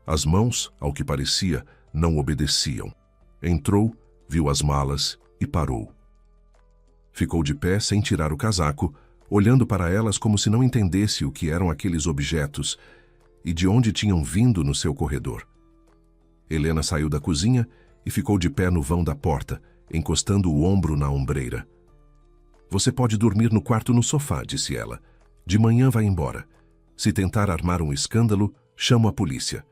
As mãos, ao que parecia, não obedeciam. Entrou, viu as malas e parou. Ficou de pé sem tirar o casaco, olhando para elas como se não entendesse o que eram aqueles objetos e de onde tinham vindo no seu corredor. Helena saiu da cozinha e ficou de pé no vão da porta, encostando o ombro na ombreira. "Você pode dormir no quarto no sofá", disse ela. "De manhã vai embora. Se tentar armar um escândalo, chamo a polícia."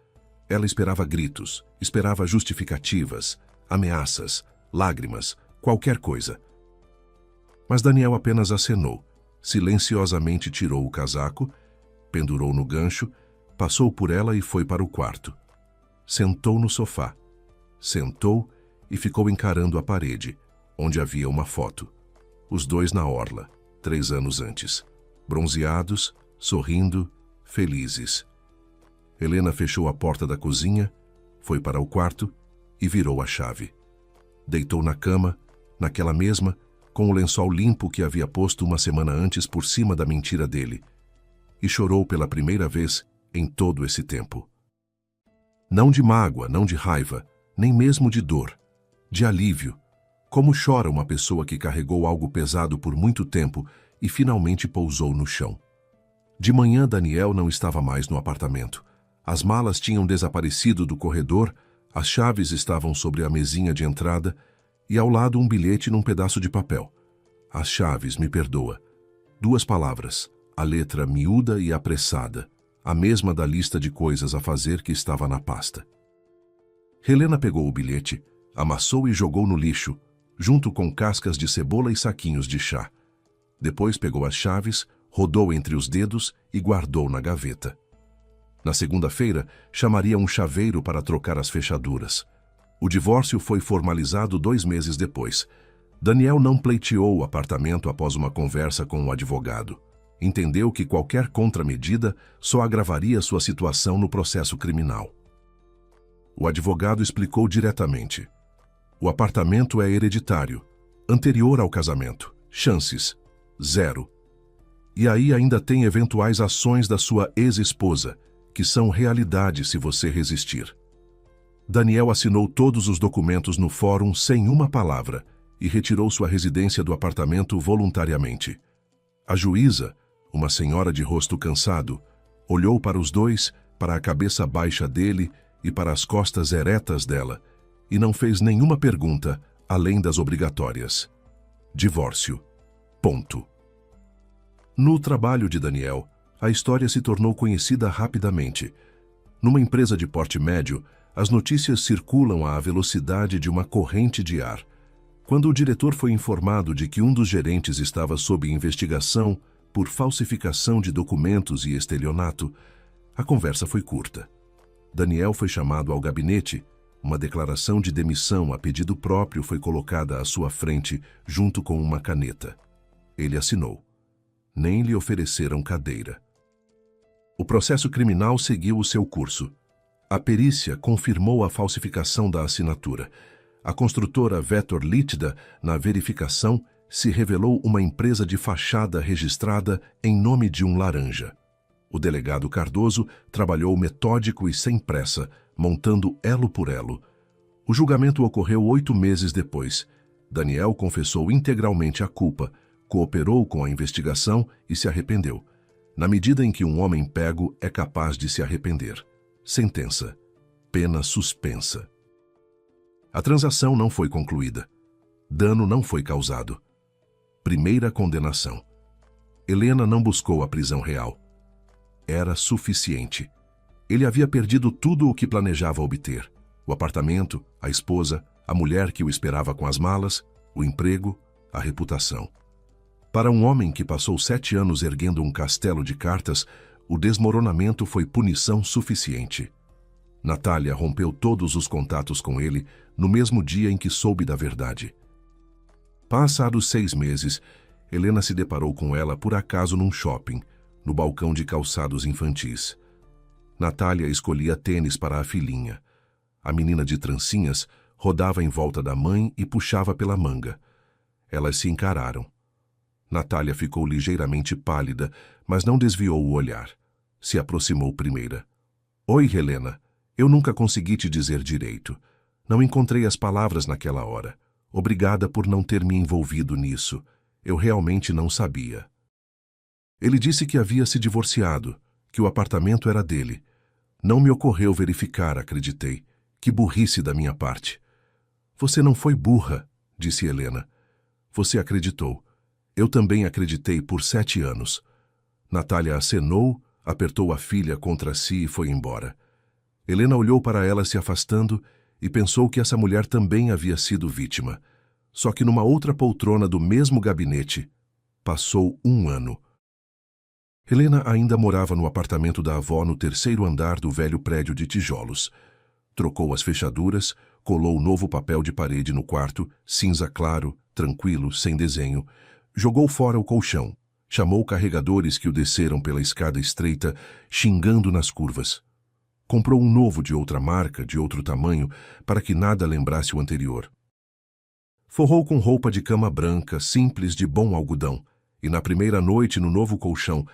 Ela esperava gritos, esperava justificativas, ameaças, lágrimas, qualquer coisa. Mas Daniel apenas acenou, silenciosamente tirou o casaco, pendurou no gancho, passou por ela e foi para o quarto. Sentou no sofá. Sentou e ficou encarando a parede, onde havia uma foto. Os dois na orla, 3 anos antes. Bronzeados, sorrindo, felizes. Helena fechou a porta da cozinha, foi para o quarto e virou a chave. Deitou na cama, naquela mesma, com o lençol limpo que havia posto uma semana antes por cima da mentira dele, e chorou pela primeira vez em todo esse tempo. Não de mágoa, não de raiva, nem mesmo de dor, de alívio, como chora uma pessoa que carregou algo pesado por muito tempo e finalmente pousou no chão. De manhã, Daniel não estava mais no apartamento. As malas tinham desaparecido do corredor, as chaves estavam sobre a mesinha de entrada e ao lado um bilhete num pedaço de papel. "As chaves, me perdoa." 2 palavras, a letra miúda e apressada, a mesma da lista de coisas a fazer que estava na pasta. Helena pegou o bilhete, amassou e jogou no lixo, junto com cascas de cebola e saquinhos de chá. Depois pegou as chaves, rodou entre os dedos e guardou na gaveta. Na segunda-feira, chamaria um chaveiro para trocar as fechaduras. O divórcio foi formalizado 2 meses depois. Daniel não pleiteou o apartamento após uma conversa com o advogado. Entendeu que qualquer contramedida só agravaria sua situação no processo criminal. O advogado explicou diretamente. O apartamento é hereditário, anterior ao casamento. Chances, 0. E aí ainda tem eventuais ações da sua ex-esposa, que são realidade se você resistir. Daniel assinou todos os documentos no fórum sem uma palavra e retirou sua residência do apartamento voluntariamente. A juíza, uma senhora de rosto cansado, olhou para os dois, para a cabeça baixa dele e para as costas eretas dela, e não fez nenhuma pergunta além das obrigatórias. Divórcio. Ponto. No trabalho de Daniel, a história se tornou conhecida rapidamente. Numa empresa de porte médio, as notícias circulam à velocidade de uma corrente de ar. Quando o diretor foi informado de que um dos gerentes estava sob investigação por falsificação de documentos e estelionato, a conversa foi curta. Daniel foi chamado ao gabinete, uma declaração de demissão a pedido próprio foi colocada à sua frente junto com uma caneta. Ele assinou. Nem lhe ofereceram cadeira. O processo criminal seguiu o seu curso. A perícia confirmou a falsificação da assinatura. A construtora Vetor Lítida, na verificação, se revelou uma empresa de fachada registrada em nome de um laranja. O delegado Cardoso trabalhou metódico e sem pressa, montando elo por elo. O julgamento ocorreu 8 meses depois. Daniel confessou integralmente a culpa, cooperou com a investigação e se arrependeu, na medida em que um homem pego é capaz de se arrepender. Sentença. Pena suspensa. A transação não foi concluída. Dano não foi causado. Primeira condenação. Helena não buscou a prisão real. Era suficiente. Ele havia perdido tudo o que planejava obter: o apartamento, a esposa, a mulher que o esperava com as malas, o emprego, a reputação. Para um homem que passou 7 anos erguendo um castelo de cartas, o desmoronamento foi punição suficiente. Natália rompeu todos os contatos com ele no mesmo dia em que soube da verdade. Passados 6 meses, Helena se deparou com ela por acaso num shopping, no balcão de calçados infantis. Natália escolhia tênis para a filhinha. A menina de trancinhas rodava em volta da mãe e puxava pela manga. Elas se encararam. Natália ficou ligeiramente pálida, mas não desviou o olhar. Se aproximou primeira. Oi, Helena. Eu nunca consegui te dizer direito. Não encontrei as palavras naquela hora. Obrigada por não ter me envolvido nisso. Eu realmente não sabia. Ele disse que havia se divorciado, que o apartamento era dele. Não me ocorreu verificar, acreditei. Que burrice da minha parte. Você não foi burra, disse Helena. Você acreditou. Eu também acreditei por 7 anos. Natália acenou, apertou a filha contra si e foi embora. Helena olhou para ela se afastando e pensou que essa mulher também havia sido vítima. Só que numa outra poltrona do mesmo gabinete, passou 1 ano. Helena ainda morava no apartamento da avó no 3º andar do velho prédio de tijolos. Trocou as fechaduras, colou novo papel de parede no quarto, cinza claro, tranquilo, sem desenho. Jogou fora o colchão. Chamou carregadores que o desceram pela escada estreita, xingando nas curvas. Comprou um novo de outra marca, de outro tamanho, para que nada lembrasse o anterior. Forrou com roupa de cama branca, simples de bom algodão, e na primeira noite no novo colchão,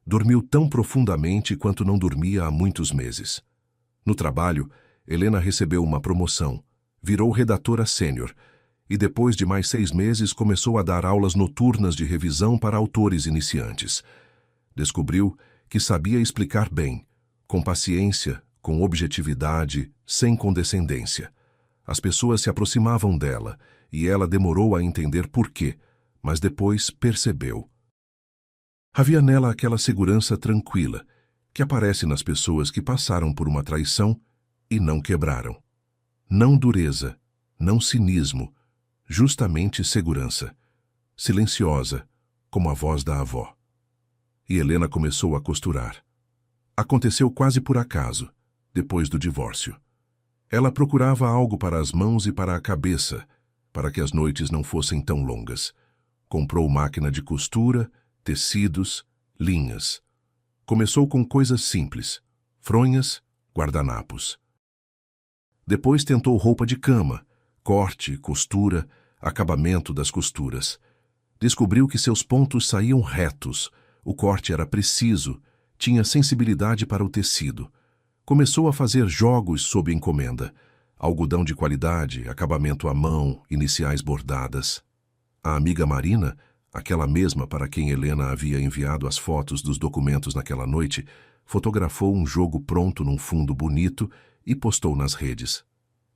dormiu tão profundamente quanto não dormia há muitos meses. No trabalho, Helena recebeu uma promoção, virou redatora sênior, e depois de mais 6 meses começou a dar aulas noturnas de revisão para autores iniciantes. Descobriu que sabia explicar bem, com paciência, com objetividade, sem condescendência. As pessoas se aproximavam dela, e ela demorou a entender por quê, mas depois percebeu. Havia nela aquela segurança tranquila, que aparece nas pessoas que passaram por uma traição e não quebraram. Não dureza, não cinismo, justamente segurança, silenciosa, como a voz da avó. E Helena começou a costurar. Aconteceu quase por acaso, depois do divórcio. Ela procurava algo para as mãos e para a cabeça, para que as noites não fossem tão longas. Comprou máquina de costura, tecidos, linhas. Começou com coisas simples, fronhas, guardanapos. Depois tentou roupa de cama, corte, costura, acabamento das costuras. Descobriu que seus pontos saíam retos, o corte era preciso, tinha sensibilidade para o tecido. Começou a fazer jogos sob encomenda, algodão de qualidade, acabamento à mão, iniciais bordadas. A amiga Marina, aquela mesma para quem Helena havia enviado as fotos dos documentos naquela noite, fotografou um jogo pronto num fundo bonito e postou nas redes.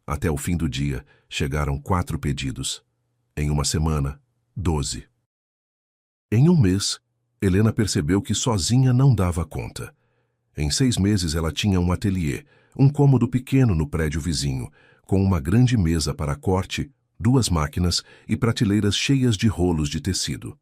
Até o fim do dia, chegaram 4 pedidos. Em uma semana, 12. Em um mês, Helena percebeu que sozinha não dava conta. Em 6 meses ela tinha um ateliê, um cômodo pequeno no prédio vizinho, com uma grande mesa para corte, 2 máquinas e prateleiras cheias de rolos de tecido.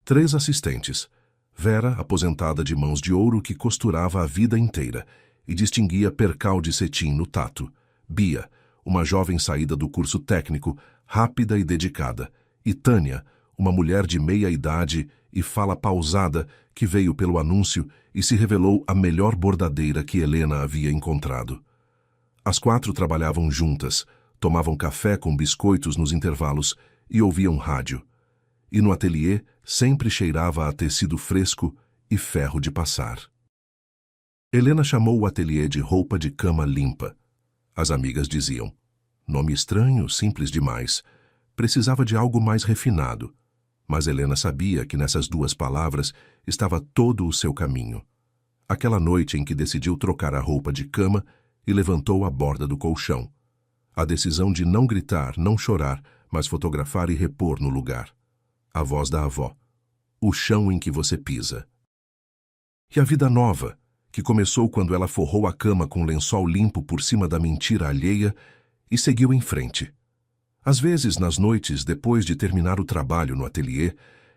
3 assistentes. Vera, aposentada de mãos de ouro que costurava a vida inteira e distinguia percal de cetim no tato. Bia, uma jovem saída do curso técnico, rápida e dedicada. E Tânia, uma mulher de meia idade e fala pausada que veio pelo anúncio e se revelou a melhor bordadeira que Helena havia encontrado. As 4 trabalhavam juntas, tomavam café com biscoitos nos intervalos e ouviam rádio. E no ateliê sempre cheirava a tecido fresco e ferro de passar. Helena chamou o ateliê de roupa de cama limpa. As amigas diziam, nome estranho, simples demais. Precisava de algo mais refinado. Mas Helena sabia que nessas 2 palavras estava todo o seu caminho. Aquela noite em que decidiu trocar a roupa de cama e levantou a borda do colchão. A decisão de não gritar, não chorar, mas fotografar e repor no lugar. A voz da avó. O chão em que você pisa. E a vida nova, que começou quando ela forrou a cama com lençol limpo por cima da mentira alheia e seguiu em frente. Às vezes, nas noites, depois de terminar o trabalho no ateliê,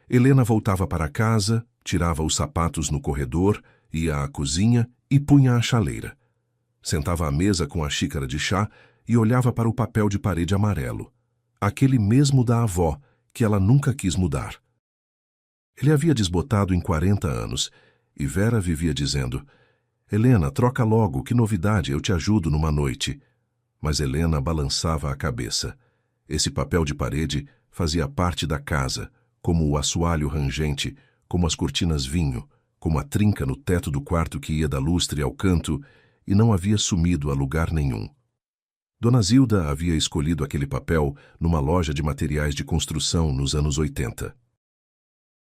Helena voltava para casa, tirava os sapatos no corredor, ia à cozinha e punha a chaleira. Sentava à mesa com a xícara de chá e olhava para o papel de parede amarelo. Aquele mesmo da avó, que ela nunca quis mudar. Ele havia desbotado em 40 anos, e Vera vivia dizendo: Helena, troca logo, que novidade, eu te ajudo numa noite. Mas Helena balançava a cabeça. Esse papel de parede fazia parte da casa, como o assoalho rangente, como as cortinas vinho, como a trinca no teto do quarto que ia da lustre ao canto, e não havia sumido a lugar nenhum. Dona Zilda havia escolhido aquele papel numa loja de materiais de construção nos anos 80.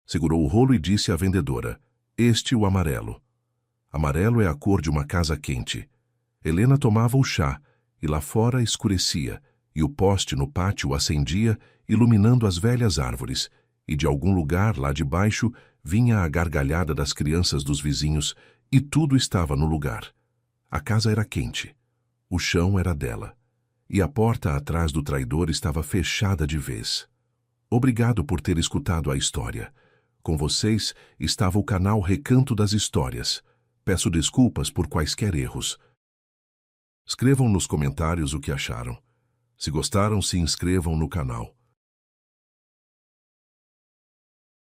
Segurou o rolo e disse à vendedora: Este o amarelo. Amarelo é a cor de uma casa quente. Helena tomava o chá, e lá fora escurecia, e o poste no pátio acendia, iluminando as velhas árvores, e de algum lugar lá de baixo vinha a gargalhada das crianças dos vizinhos, e tudo estava no lugar. A casa era quente. O chão era dela. E a porta atrás do traidor estava fechada de vez. Obrigado por ter escutado a história. Com vocês estava o canal Recanto das Histórias. Peço desculpas por quaisquer erros. Escrevam nos comentários o que acharam. Se gostaram, se inscrevam no canal.